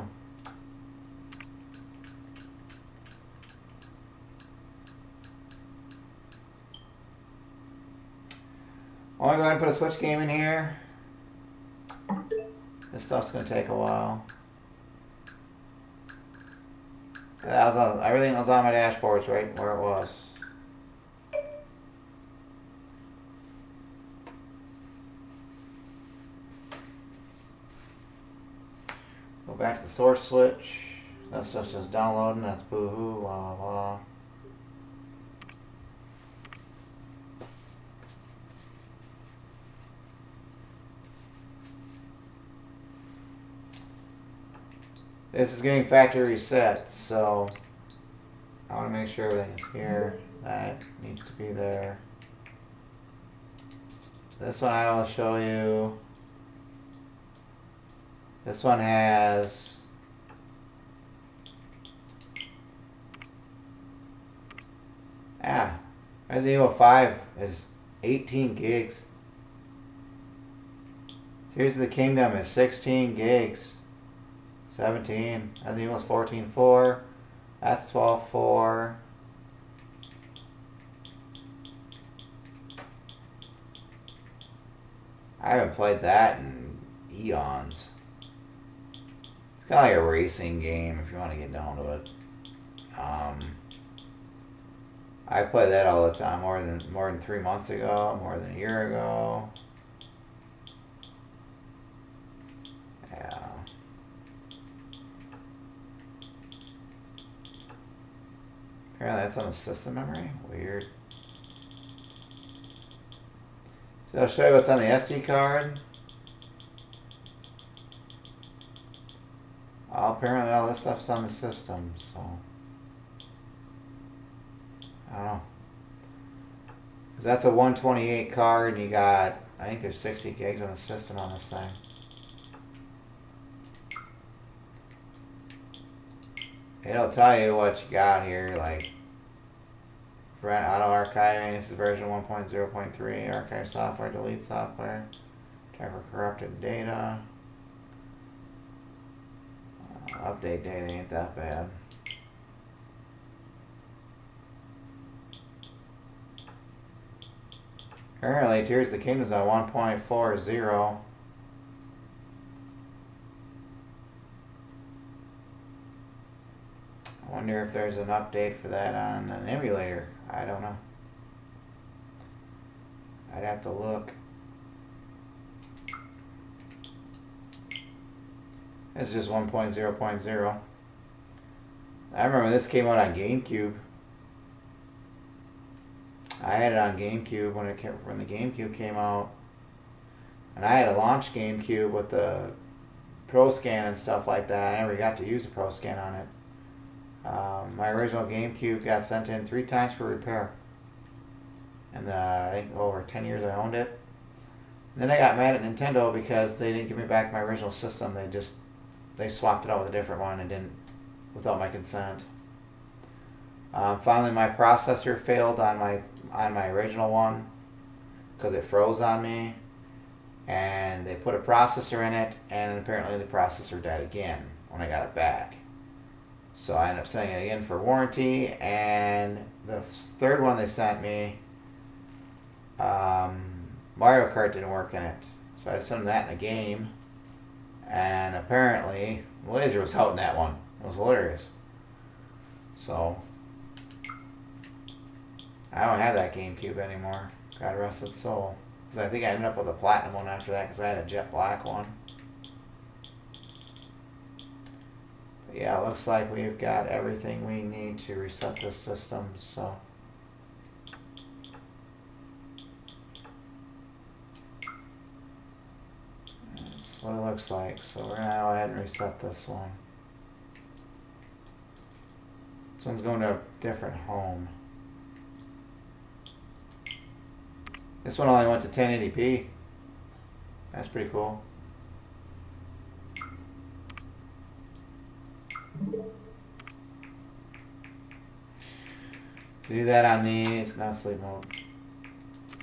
I'm gonna go ahead and put a Switch game in here. This stuff's gonna take a while. That was on, everything that was on my dashboard's right where it was. Go back to the source switch. That stuff's just downloading. That's boohoo. Blah blah blah. This is getting factory reset, so I want to make sure everything is here. That needs to be there. This one I will show you. This one has Resident Evil 5 is 18 gigs. Tears of the Kingdom is 16 gigs. 17. Resident Evil's 14.4. That's 12.4. I haven't played that in eons. It's kind of like a racing game if you want to get down to it. I play that all the time, more than 3 months ago, more than a year ago. Yeah. Apparently that's on the system memory. Weird. So I'll show you what's on the SD card. Apparently all this stuff's on the system, so I don't know. Because that's a 128 card, and you got, I think there's 60 gigs on the system on this thing. It'll tell you what you got here, like prevent auto archiving. This is version 1.0.3. Archive software, delete software, check for corrupted data. Update data ain't that bad. Currently, Tears of the Kingdom's on 1.40. I wonder if there's an update for that on an emulator. I don't know. I'd have to look. It's just 1.0.0. I remember this came out on GameCube. I had it on GameCube when the GameCube came out, and I had a launch GameCube with the Pro Scan and stuff like that. I never got to use a Pro Scan on it. My original GameCube got sent in 3 times for repair, and I think over 10 years I owned it. And then I got mad at Nintendo because they didn't give me back my original system. They swapped it out with a different one and didn't without my consent. Finally, my processor failed on my original one because it froze on me, and they put a processor in it, and apparently the processor died again when I got it back. So I ended up sending it again for warranty, and the third one they sent me, Mario Kart didn't work in it. So I sent him that in the game. And apparently, Laser was out in that one. It was hilarious. So, I don't have that GameCube anymore. God rest its soul. Because I think I ended up with a platinum one after that because I had a jet black one. But yeah, it looks like we've got everything we need to reset this system. So, that's what it looks like. So we're going to go ahead and reset this one. This one's going to a different home. This one only went to 1080p. That's pretty cool. To do that on these, not sleep mode.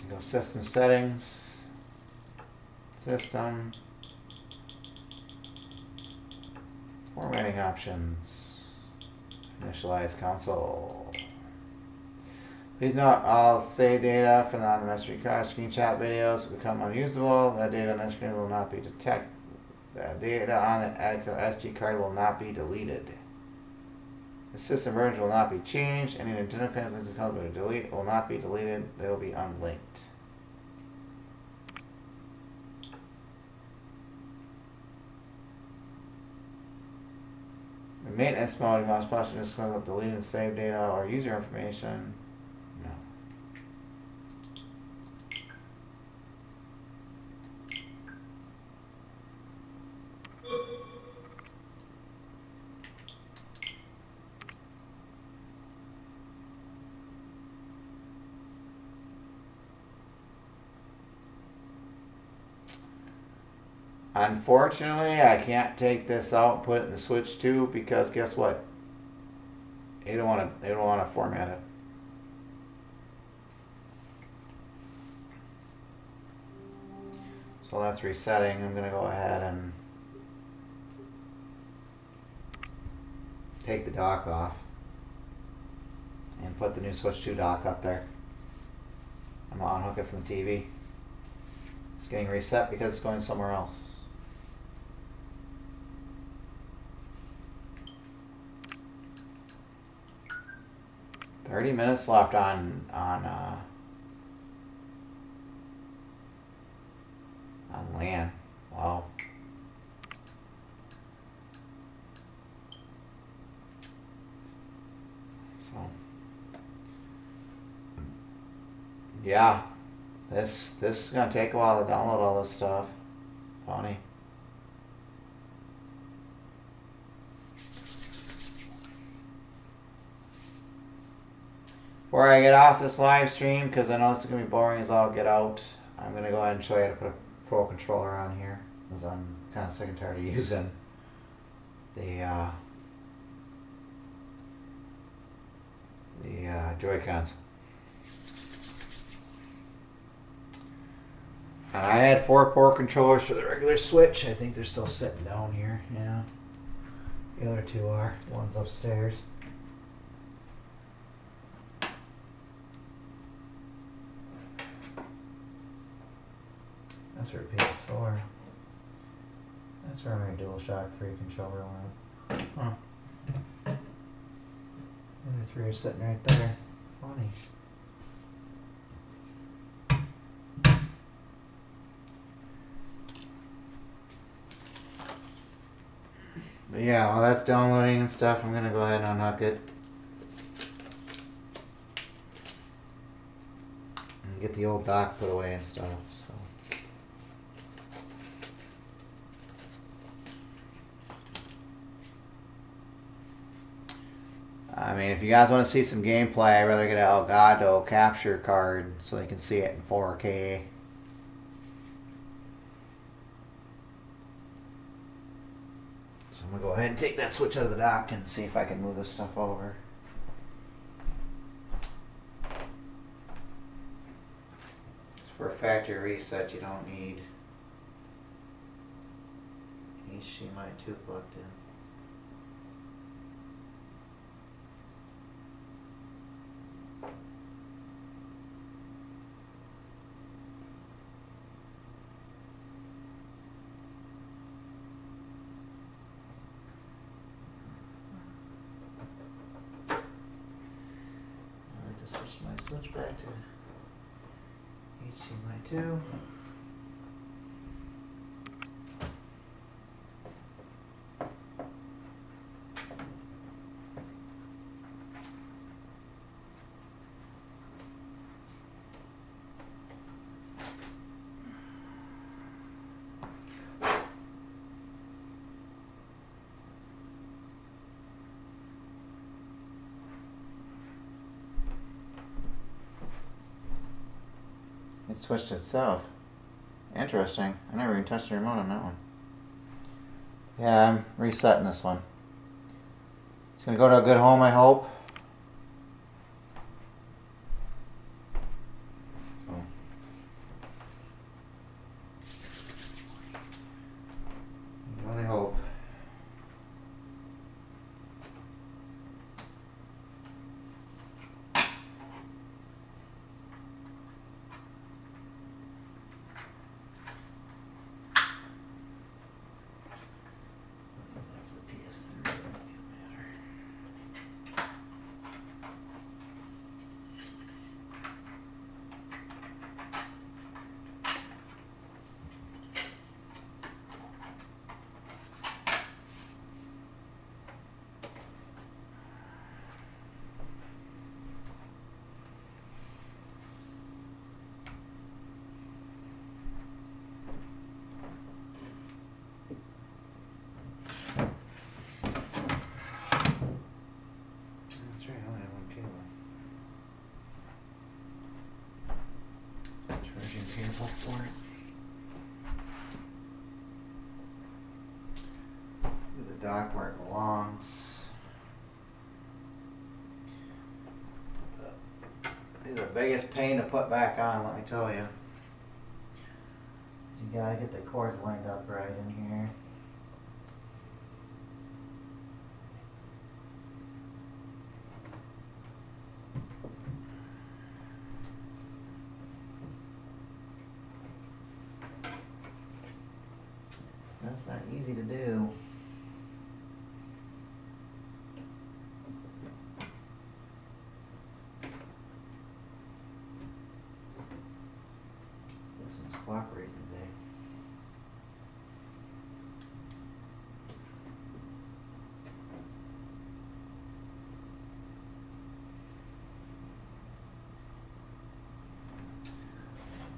Go system settings. System. Formatting options. Initialize console. Please note all save data from the on-the card screenshot videos will become unusable. The data on the screen will not be detected. The data on the SD card will not be deleted. The system version will not be changed. Any Nintendo consoles code will not be deleted. They will be unlinked. In maintenance mode, you must possibly disclose delete and save data or user information. No. Unfortunately, I can't take this out and put it in the Switch 2 because guess what? They don't want to format it. So that's resetting. I'm going to go ahead and take the dock off and put the new Switch 2 dock up there. I'm going to unhook it from the TV. It's getting reset because it's going somewhere else. 30 minutes left on LAN. Wow. So yeah, this is gonna take a while to download all this stuff. Funny. Before I get off this live stream, because I know this is going to be boring as all get out, I'm going to go ahead and show you how to put a Pro Controller on here, because I'm kind of sick and tired of using the Joy-Cons. And I had 4 Pro Controllers for the regular Switch. I think they're still sitting down here, yeah. The other 2 are. One's upstairs. That's for PS4. That's where my DualShock 3 controller went. Huh. The other 3 are sitting right there. Funny. But yeah, while that's downloading and stuff, I'm going to go ahead and unhook it. And get the old dock put away and stuff. So. I mean, if you guys want to see some gameplay, I'd rather get an Elgato capture card so they can see it in 4K. So I'm going to go ahead and take that switch out of the dock and see if I can move this stuff over. For a factory reset, you don't need HDMI 2 plugged in. to switch my switch back to HDMI 2. It switched itself. Interesting. I never even touched the remote on that one. Yeah, I'm resetting this one. It's gonna go to a good home, I hope. So. I can only hope. That's right, I only have one cable. So charging cable for it. Get the dock where it belongs. These are the biggest pain to put back on, let me tell you. You gotta get the cords lined up right in here. That's not easy to do. This one's cooperating today.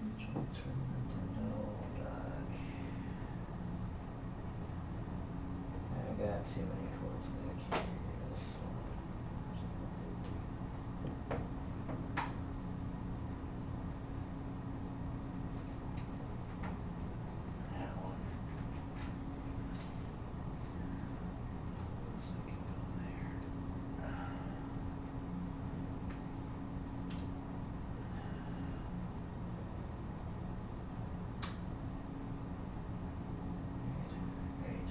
Which one's from Nintendo dock? I got too many cords back here. This one. That one. This one can go there. Right.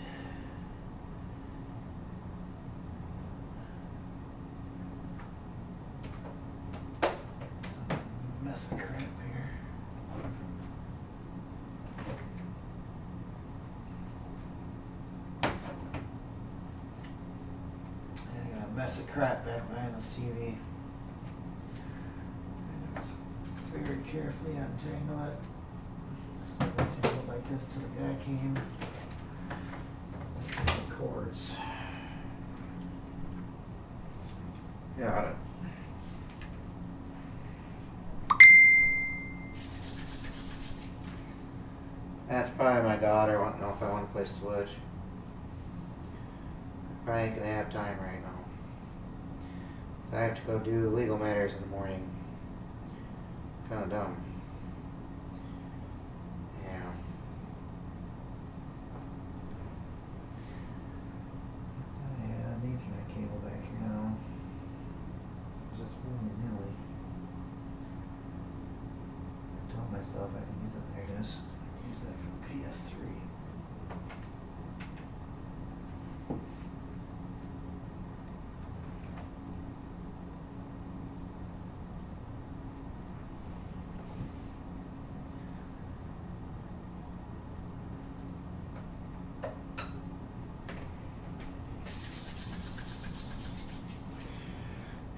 Some mess of crap here. I got a mess of crap back behind this TV. Very carefully untangle it. So I tangled like this till the guy came. So I got the cords. Got it. That's probably my daughter wanting to know if I want to play Switch. I probably ain't gonna have time right now. So I have to go do legal matters in the morning. Kinda dumb. Yeah. Oh yeah, an Ethernet cable back here now. Just willy-nilly. I told myself I can use it. There it is. Use that for PS3.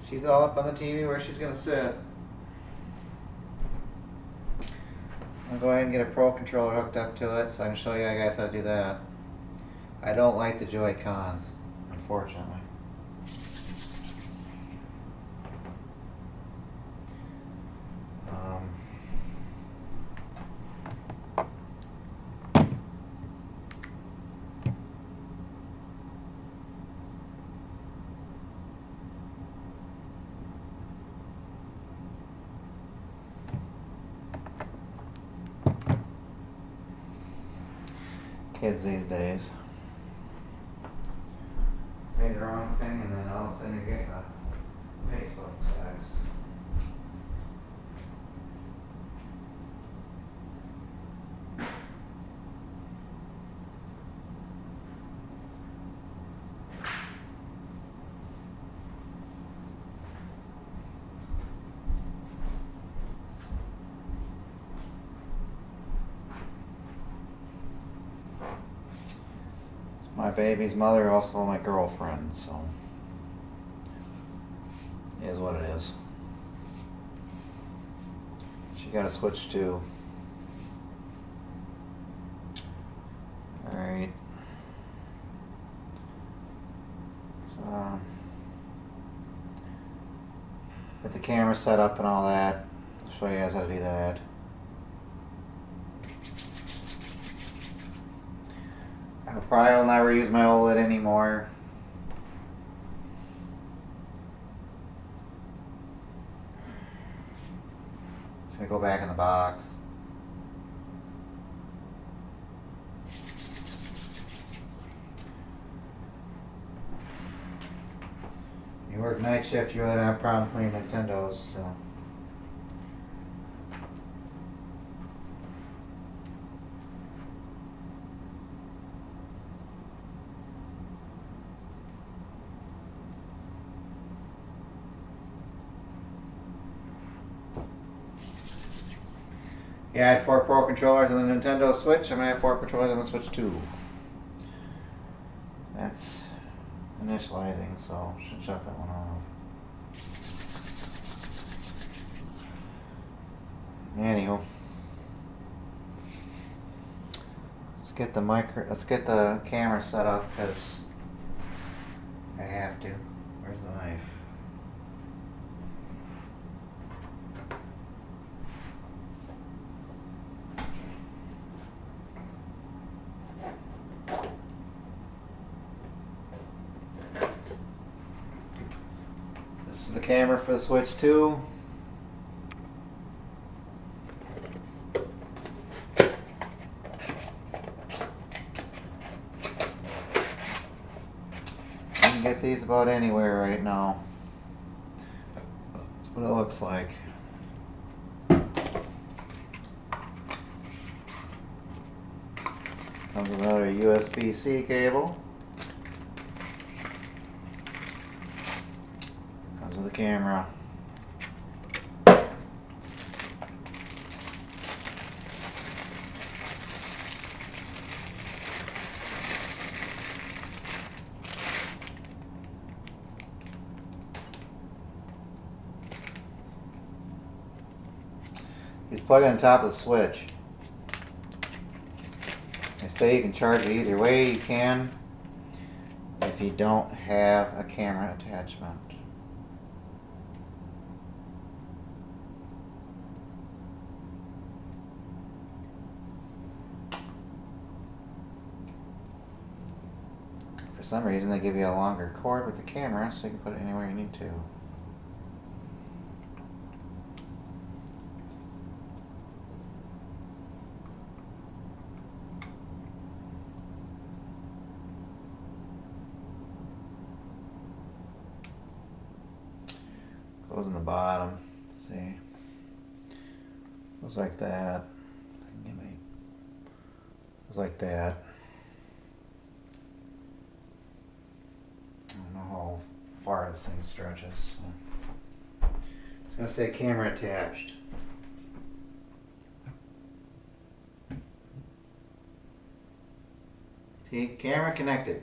She's all up on the TV where she's gonna sit. I'll go ahead and get a Pro Controller hooked up to it so I can show you guys how to do that. I don't like the Joy-Cons, unfortunately. Kids these days. Say the wrong thing and then all of a sudden you're getting a Facebook text. My baby's mother, also my girlfriend, so it is what it is. She got a Switch too. Alright. So, get the camera set up and all that. I'll show you guys how to do that. I probably will never use my OLED anymore. It's gonna go back in the box. You work night shift, you really don't have a problem playing Nintendos, so. Yeah, I had 4 Pro controllers on the Nintendo Switch. I'm gonna have 4 controllers on the Switch 2. That's initializing, so should shut that one off. Anywho, let's get the camera set up because I have to. Where's the knife? This is the camera for the Switch 2. You can get these about anywhere right now. That's what it looks like. Comes with another USB-C cable. With the camera. He's plugged in on top of the Switch. They say you can charge it either way. You can if you don't have a camera attachment. For some reason, they give you a longer cord with the camera, so you can put it anywhere you need to. Goes in the bottom. See? Goes like that. Goes like that. I don't know how far this thing stretches. So. It's going to say camera attached. See, camera connected.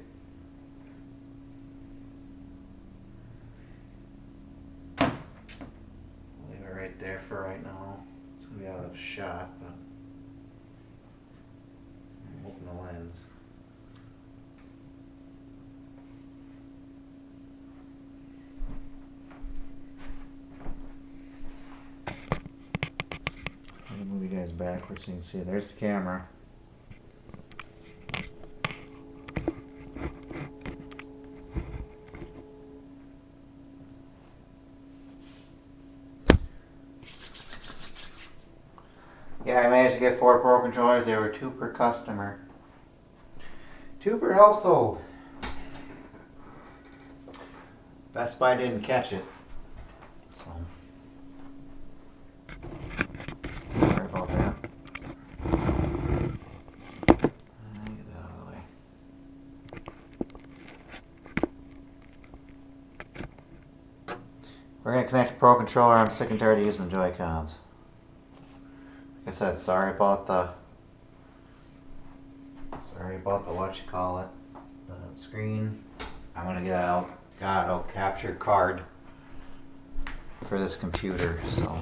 for right now. It's gonna be out of the shot, but I'm open the lens. I'm gonna move you guys backwards so you can see it. There's the camera. Yeah, I managed to get 4 Pro controllers. They were 2 per customer. 2 per household. Best Buy didn't catch it. So, sorry about that. Get that out of the way. We're going to connect the Pro controller. I'm sick and tired of using the Joy-Cons. Like I said, sorry about the what you call it, the screen. I'm gonna get out Elgato capture card for this computer. So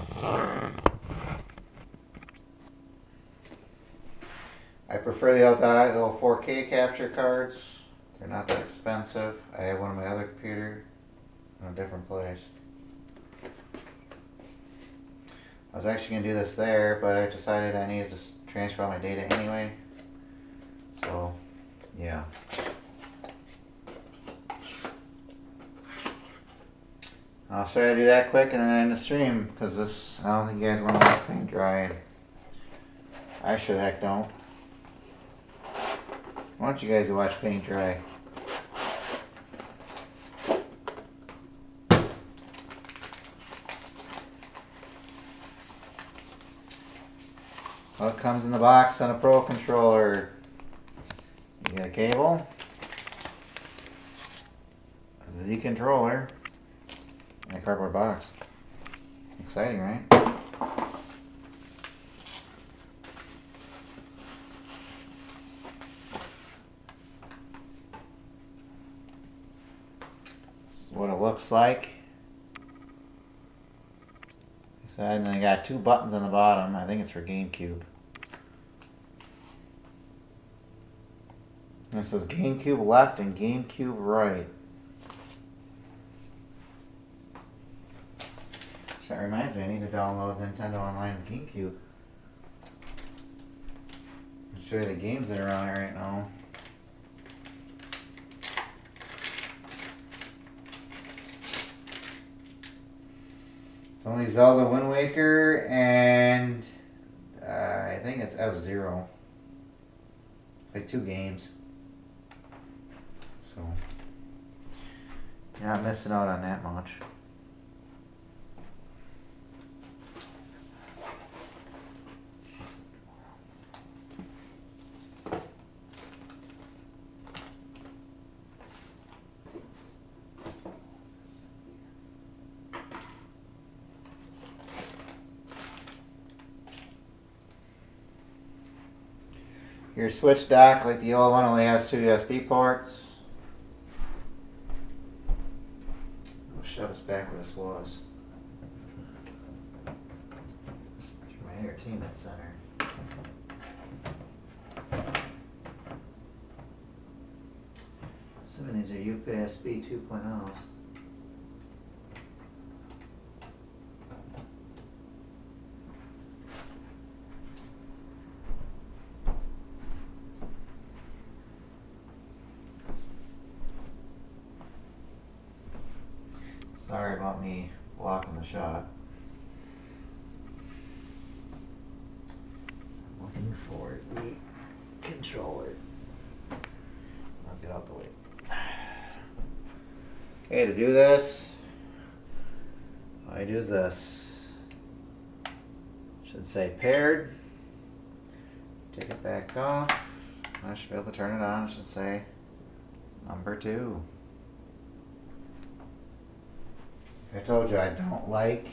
I prefer the Elgato 4K capture cards. They're not that expensive. I have one on my other computer in a different place. I was actually going to do this there, but I decided I needed to transfer all my data anyway. So, yeah. I'll try to do that quick and then end the stream, because this, I don't think you guys want to watch paint dry. I sure the heck don't. I want you guys to watch paint dry. So it comes in the box on a Pro controller. You get a cable, the controller, and a cardboard box. Exciting, right? This is what it looks like. And then I got 2 buttons on the bottom. I think it's for GameCube. And it says GameCube left and GameCube right. That reminds me, I need to download Nintendo Online's GameCube. I'll show you the games that are on it right now. It's only Zelda Wind Waker and I think it's F-Zero. It's like 2 games. So, you're not missing out on that much. Your Switch dock, like the old one, only has 2 USB ports. I'll shove this back where this was. Through my entertainment center. Assuming these are USB 2.0s. Sorry about me blocking the shot. I'm looking for the controller. I'll get out the way. Okay, to do this, all I do is this. Should say paired. Take it back off. I should be able to turn it on. It should say number 2. I told you I don't like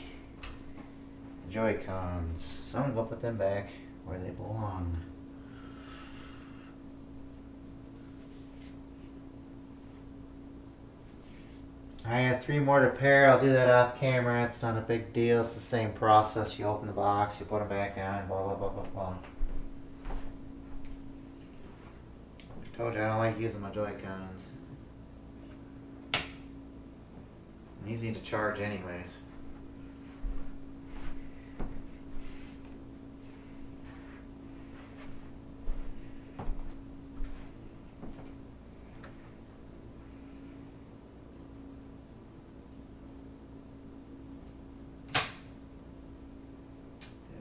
Joy-Cons, so I'm going to go put them back where they belong. I have 3 more to pair. I'll do that off camera. It's not a big deal. It's the same process. You open the box, you put them back on, blah, blah, blah, blah, blah. I told you I don't like using my Joy-Cons. Easy to charge anyways.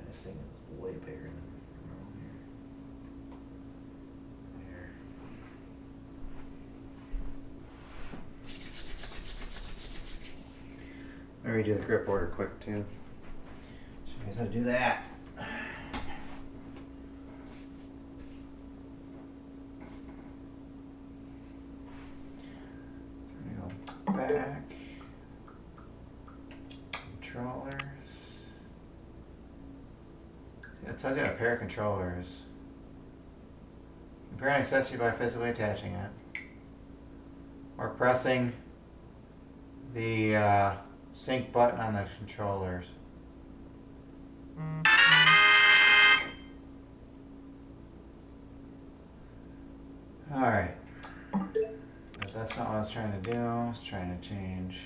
This thing is way bigger than around here. There. Let me redo the grip order quick too. Show you guys how to do that. So we go back. Controllers. It tells you how to pair controllers. Compare an accessory by physically attaching it. Or pressing the sync button on the controllers. Alright. But that's not what I was trying to do. I was trying to change.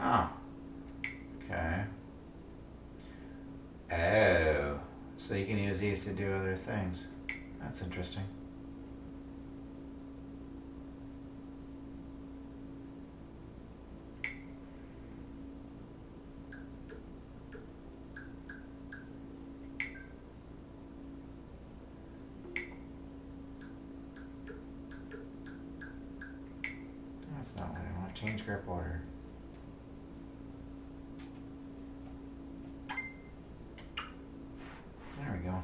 Oh. Okay. Oh. So you can use these to do other things. That's interesting. That's not what I want. Change grip order. There we go.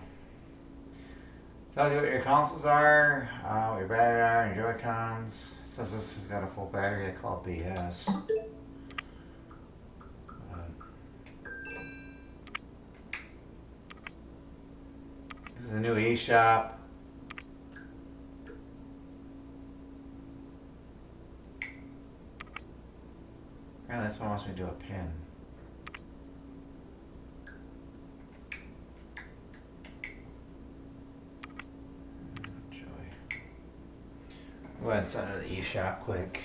Tells you what your consoles are, what your battery are, and your Joy-Cons. It says this has got a full battery. I call it BS. This is the new eShop. Apparently this one wants me to do a pin. Go ahead and send it to the eShop quick.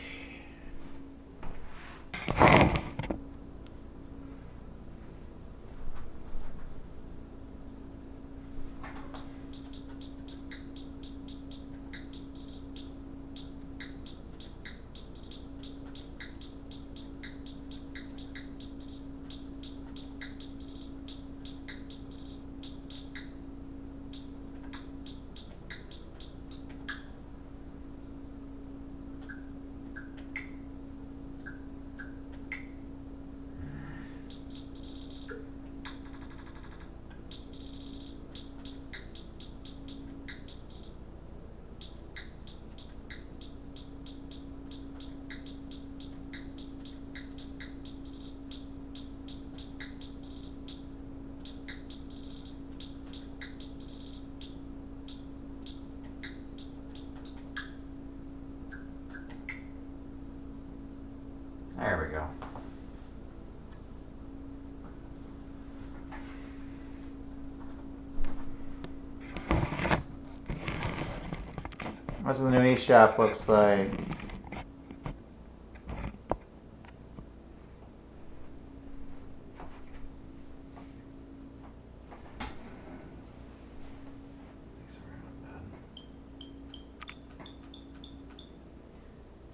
There we go. That's what the new eShop looks like.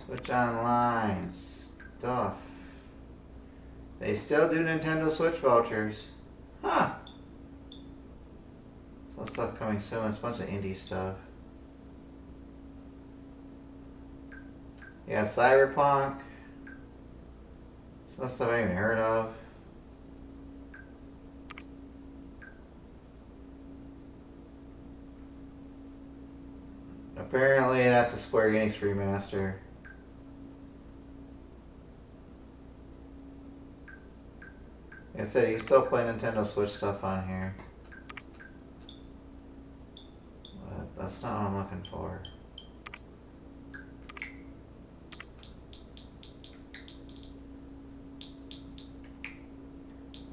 Switch online stuff. They still do Nintendo Switch vouchers. Huh. Some stuff coming soon. It's a bunch of indie stuff. Yeah, Cyberpunk. Some stuff I haven't even heard of. Apparently that's a Square Enix remaster. Like I said, you still play Nintendo Switch stuff on here. That's not what I'm looking for.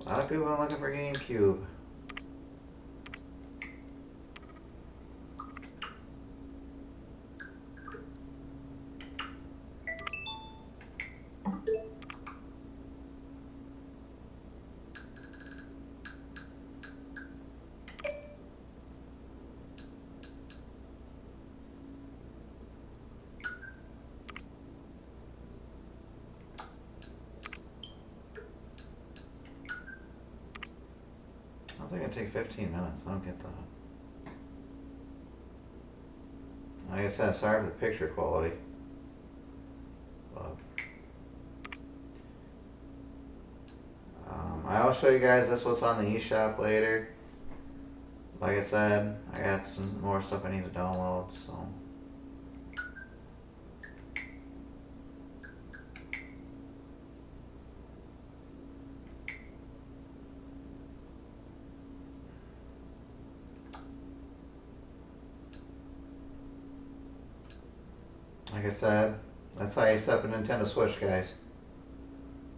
A lot of people are looking for GameCube. How's it gonna take 15 minutes? I don't get that. Like I said, sorry for the picture quality. But I'll show you guys this what's on the eShop later. Like I said, I got some more stuff I need to download, so. Like I said, that's how you set up a Nintendo Switch, guys.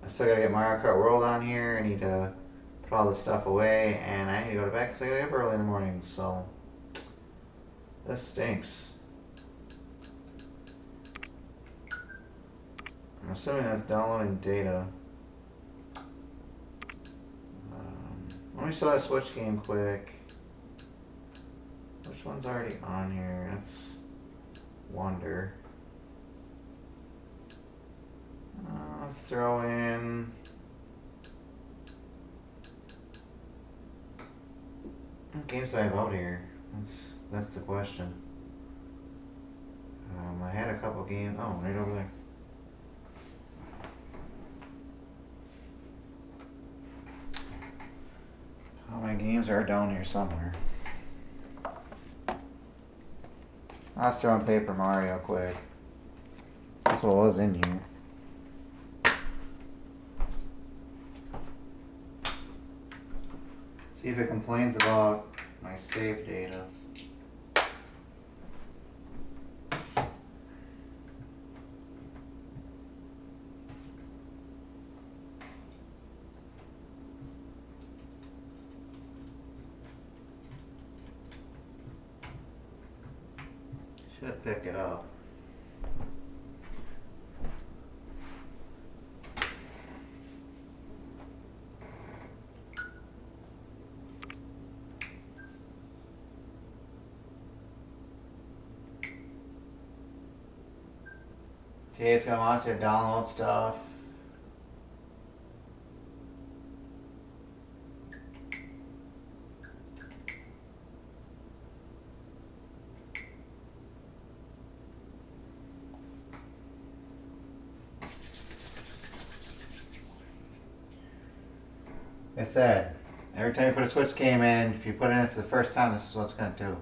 I still gotta get Mario Kart World on here. I need to put all this stuff away, and I need to go to bed because I gotta get up early in the morning, so. This stinks. I'm assuming that's downloading data. Let me show that Switch game quick. Which one's already on here? That's Wonder. Let's throw in. What games do I have out here? That's the question. I had a couple games. Oh, right over there. All my games are down here somewhere. Let's throw in Paper Mario quick. That's what was in here. See if it complains about my save data. Should pick it up. Okay, it's gonna want you to download stuff. Like I said, every time you put a Switch game in, if you put it in for the first time, this is what it's gonna do.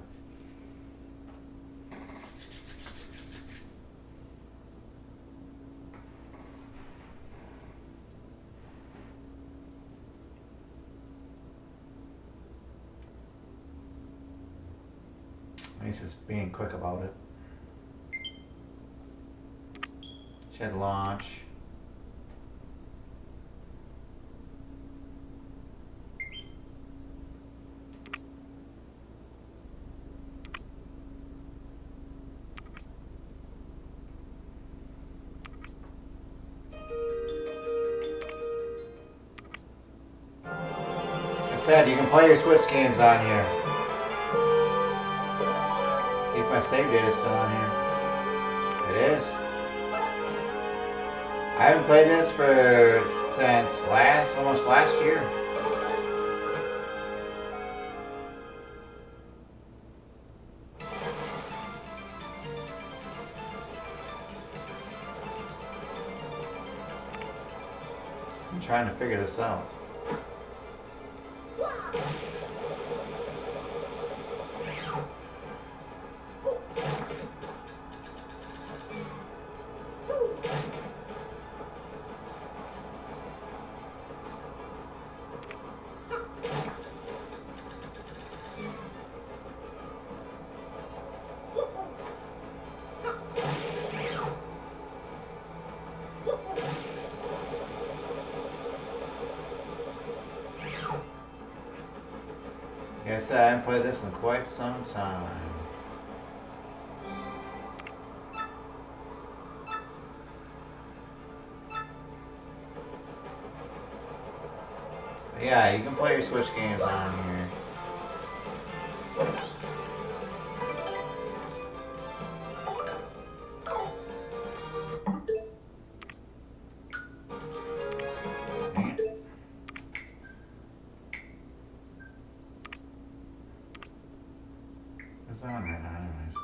At least it's being quick about it. Should launch. Like I said, you can play your Switch games on here. See if my save data is still on here. It is. I haven't played this since almost last year. I'm trying to figure this out. I said, I haven't played this in quite some time. But yeah, you can play your Switch games on here. Dang it. What's on right now, anyways?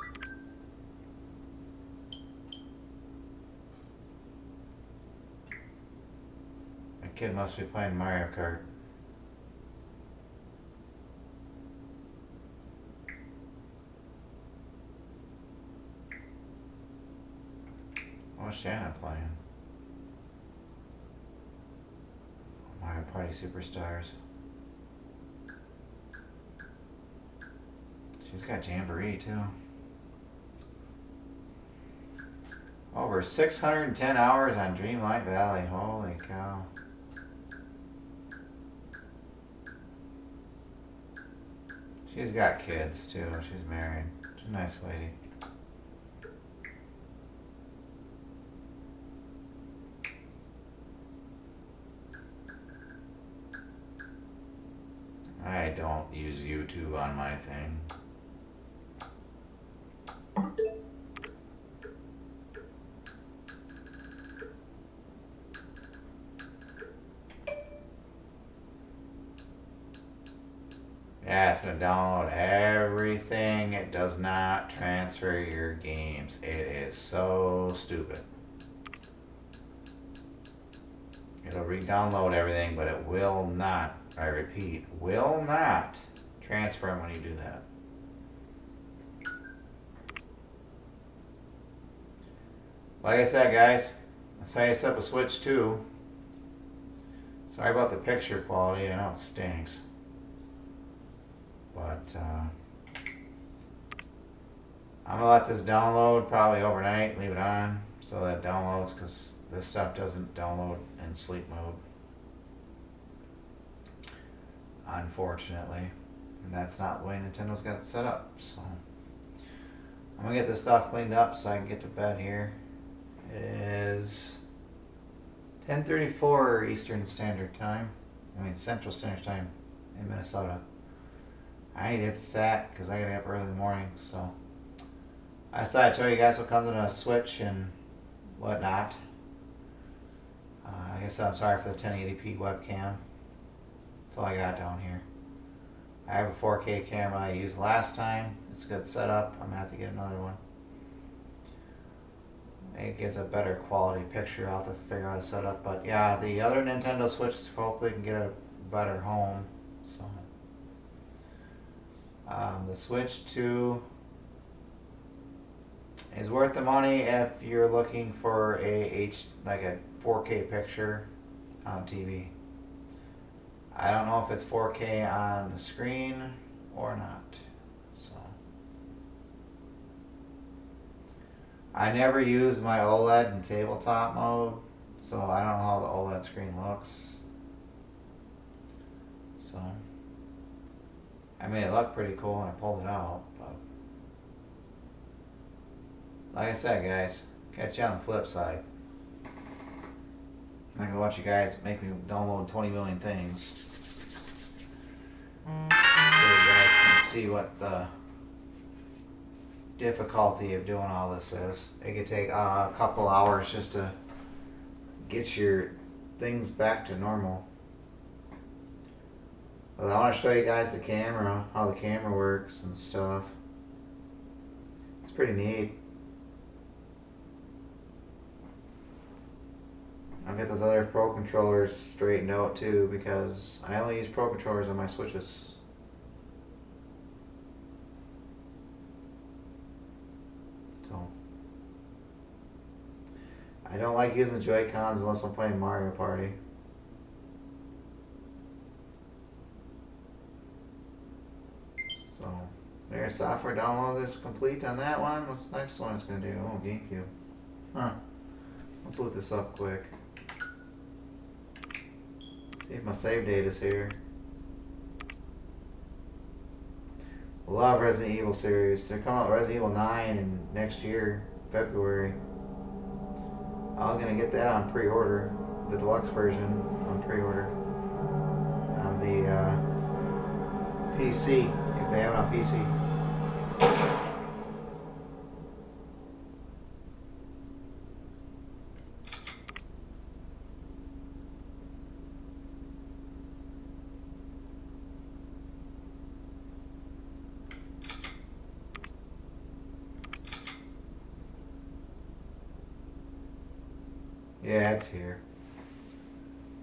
My kid must be playing Mario Kart. What's Shannon playing? Mario Party Superstars. She's got Jamboree too. Over 610 hours on Dreamlight Valley. Holy cow. She's got kids too. She's married. She's a nice lady. I don't use YouTube on my thing. Yeah, it's going to download everything. It does not transfer your games. It is so stupid. It'll re-download everything, but it will not, I repeat, will not transfer them when you do that. Like I said, guys, that's how you set up a Switch 2. Sorry about the picture quality. I know it stinks. But I'm going to let this download probably overnight, leave it on so that it downloads, because this stuff doesn't download in sleep mode. Unfortunately. And that's not the way Nintendo's got it set up. So I'm going to get this stuff cleaned up so I can get to bed here. It is 10:34 Eastern Standard Time. I mean Central Standard Time in Minnesota. I need to hit the SAT because I gotta get up early in the morning, so I decided to tell you guys what comes in a Switch and whatnot. Like I said, I'm sorry for the 1080p webcam. That's all I got down here. I have a 4K camera I used last time. It's a good setup. I'm gonna have to get another one. It gives a better quality picture. I'll have to figure out how to set up. But yeah, the other Nintendo Switches hopefully can get a better home. So the Switch 2 is worth the money if you're looking for a 4K picture on TV. I don't know if it's 4K on the screen or not. So I never use my OLED in tabletop mode, so I don't know how the OLED screen looks. So I mean, it looked pretty cool when I pulled it out, but like I said, guys, catch you on the flip side. I'm not gonna watch you guys make me download 20 million things, so you guys can see what the difficulty of doing all this is. It could take a couple hours just to get your things back to normal. But I want to show you guys the camera, how the camera works and stuff. It's pretty neat. I'll get those other Pro controllers straightened out too, because I only use Pro controllers on my Switches. So I don't like using the Joy-Cons unless I'm playing Mario Party. So there's software download is complete on that one. What's the next one it's going to do? Oh, GameCube. Huh. I'll boot this up quick. See if my save date is here. Love Resident Evil series. They're coming out with Resident Evil 9 in next year, February. I'm gonna get that on pre-order, the deluxe version on pre-order on the PC if they have it on PC. Yeah, it's here.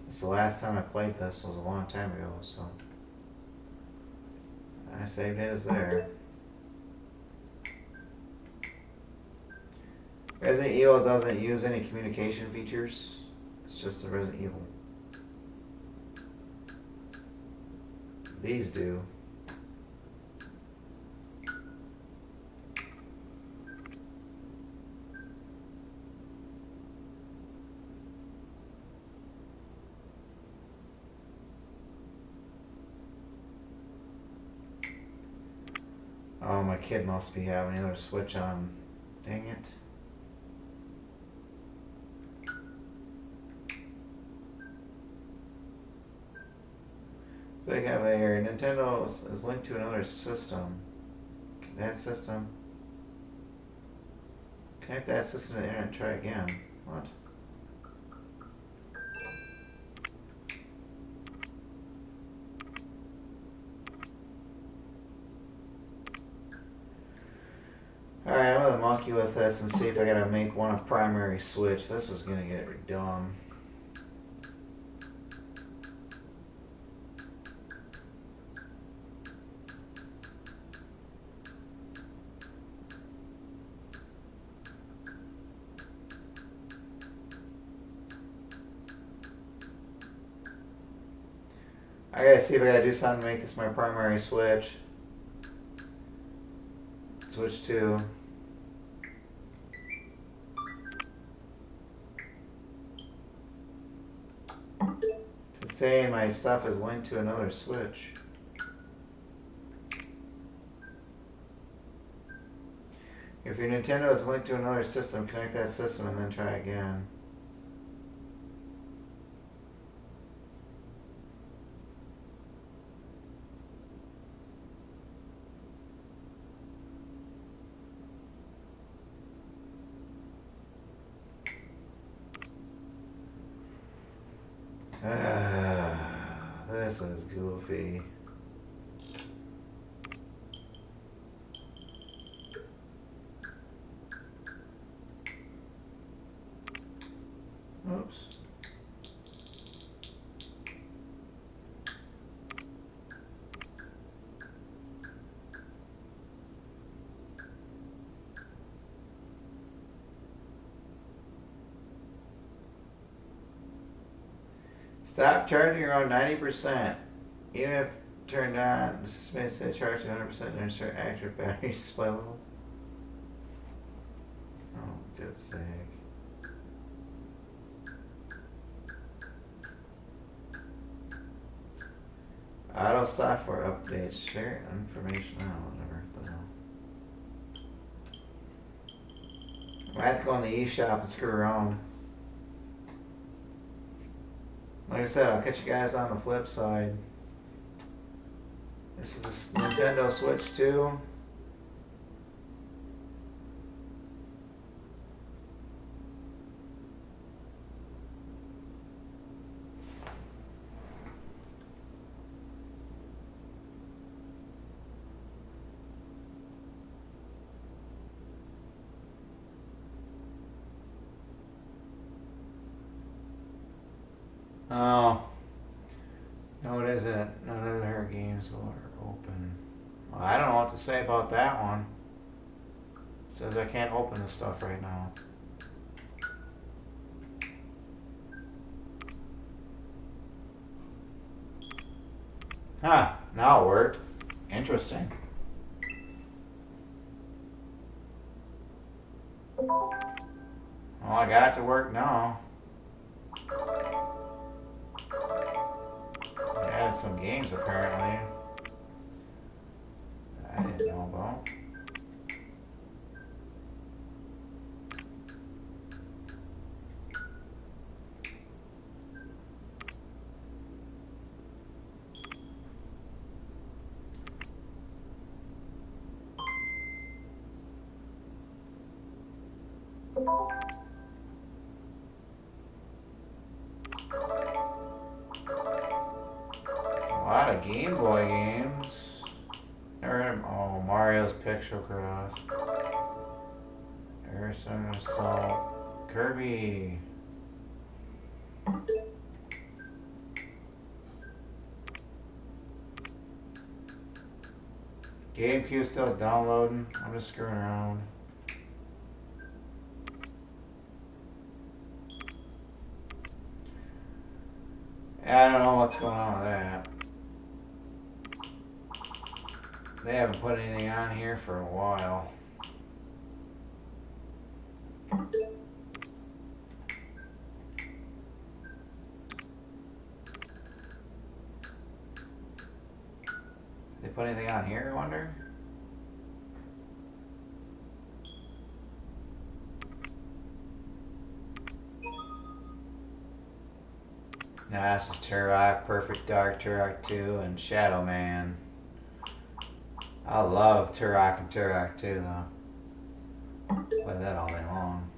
It's the last time I played this was a long time ago, so I saved it as there. Resident Evil doesn't use any communication features. It's just a Resident Evil. These do. Oh, my kid must be having the other switch on. Dang it. Big have here. Nintendo is linked to another system. That system. Connect that system to the internet and try again. What? Alright, I'm gonna monkey with this and see if I gotta make one a primary switch. This is gonna get dumb. I gotta see if I gotta do something to make this my primary switch. Switch to. To say my stuff is linked to another switch. If your Nintendo is linked to another system, connect that system and then try again. This is goofy. Oops. Stop charging around 90%. Even if turned on, this may say charge 100% and start accurate battery display level. Oh, good sake. Auto software updates. Share information. Oh, whatever. The hell. I have to go in the eShop and screw around. Like I said, I'll catch you guys on the flip side. This is a Nintendo Switch 2. Oh. No, it isn't. None of their games are open. Well, I don't know what to say about that one. It says I can't open this stuff right now. Huh. Now it worked. Interesting. Well, I got it to work now. Added some games apparently. I didn't need to know about. A lot of Game Boy games. Never heard of, oh, Mario's Pixel Cross. Harrison Assault. Kirby. GameCube still downloading. I'm just screwing around. I don't know what's going on with that. They haven't put anything on here for a while. Did they put anything on here, I wonder? Nah, this is Turok, Perfect Dark, Turok 2, and Shadow Man. I love Turok and Turok 2, though. Play that all day long.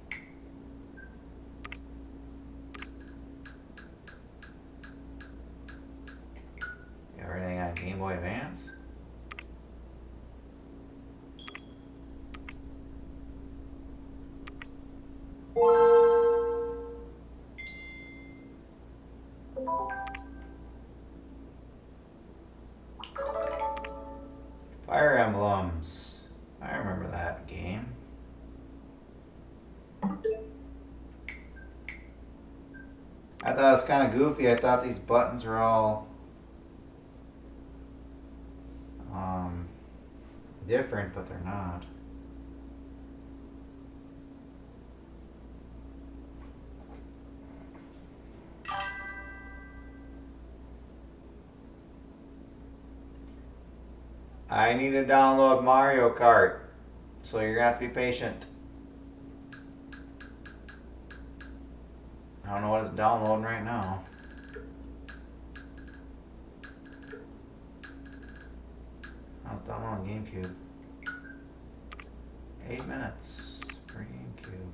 You have anything on Game Boy Advance? Fire Emblems. I remember that game. I thought it was kind of goofy. I thought these buttons were all different, but they're not. I need to download Mario Kart, so you're gonna have to be patient. I don't know what it's downloading right now. I was downloading GameCube. 8 minutes for GameCube.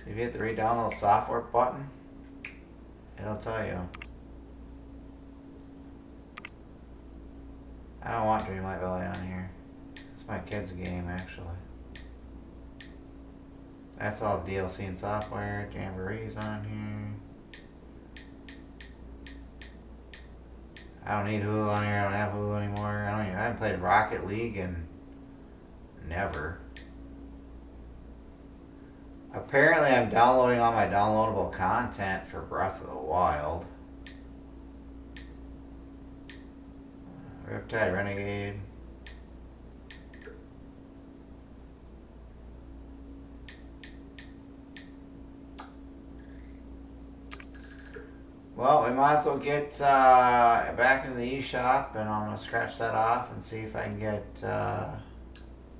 If you hit the re-download software button, it'll tell you. I don't want Dreamlight Valley on here. It's my kid's game, actually. That's all DLC and software. Jamboree's on here. I don't need Hulu on here. I don't have Hulu anymore. I haven't played Rocket League in never. Apparently, I'm downloading all my downloadable content for Breath of the Wild. Riptide Renegade. Well, we might as well get back into the eShop, and I'm going to scratch that off and see if I can get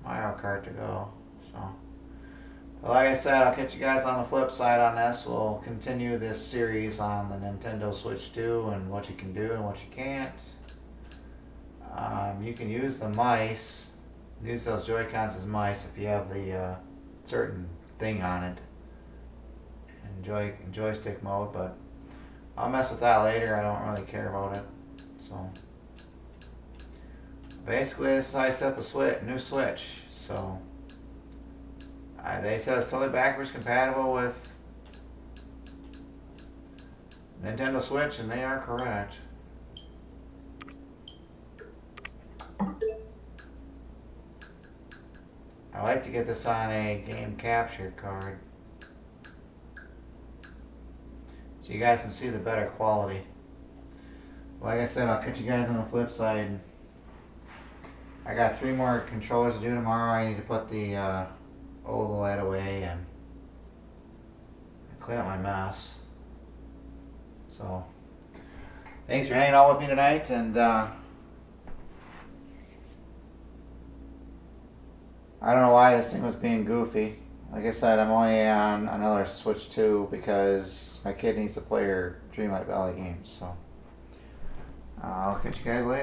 Mario Kart to go. So, but like I said, I'll catch you guys on the flip side on this. We'll continue this series on the Nintendo Switch 2 and what you can do and what you can't. You can use the mice, use those Joy-Cons as mice if you have the certain thing on it in joystick mode, but I'll mess with that later. I don't really care about it. So basically, this is how I set up a new Switch. So they said it's totally backwards compatible with Nintendo Switch, and they are correct. I like to get this on a game capture card, so you guys can see the better quality. Like I said, I'll catch you guys on the flip side. I got 3 more controllers to do tomorrow. I need to put the old OLED away and clean up my mess. So, thanks for hanging out with me tonight, and I don't know why this thing was being goofy. Like I said, I'm only on another Switch 2 because my kid needs to play her Dreamlight Valley games. So, I'll catch you guys later.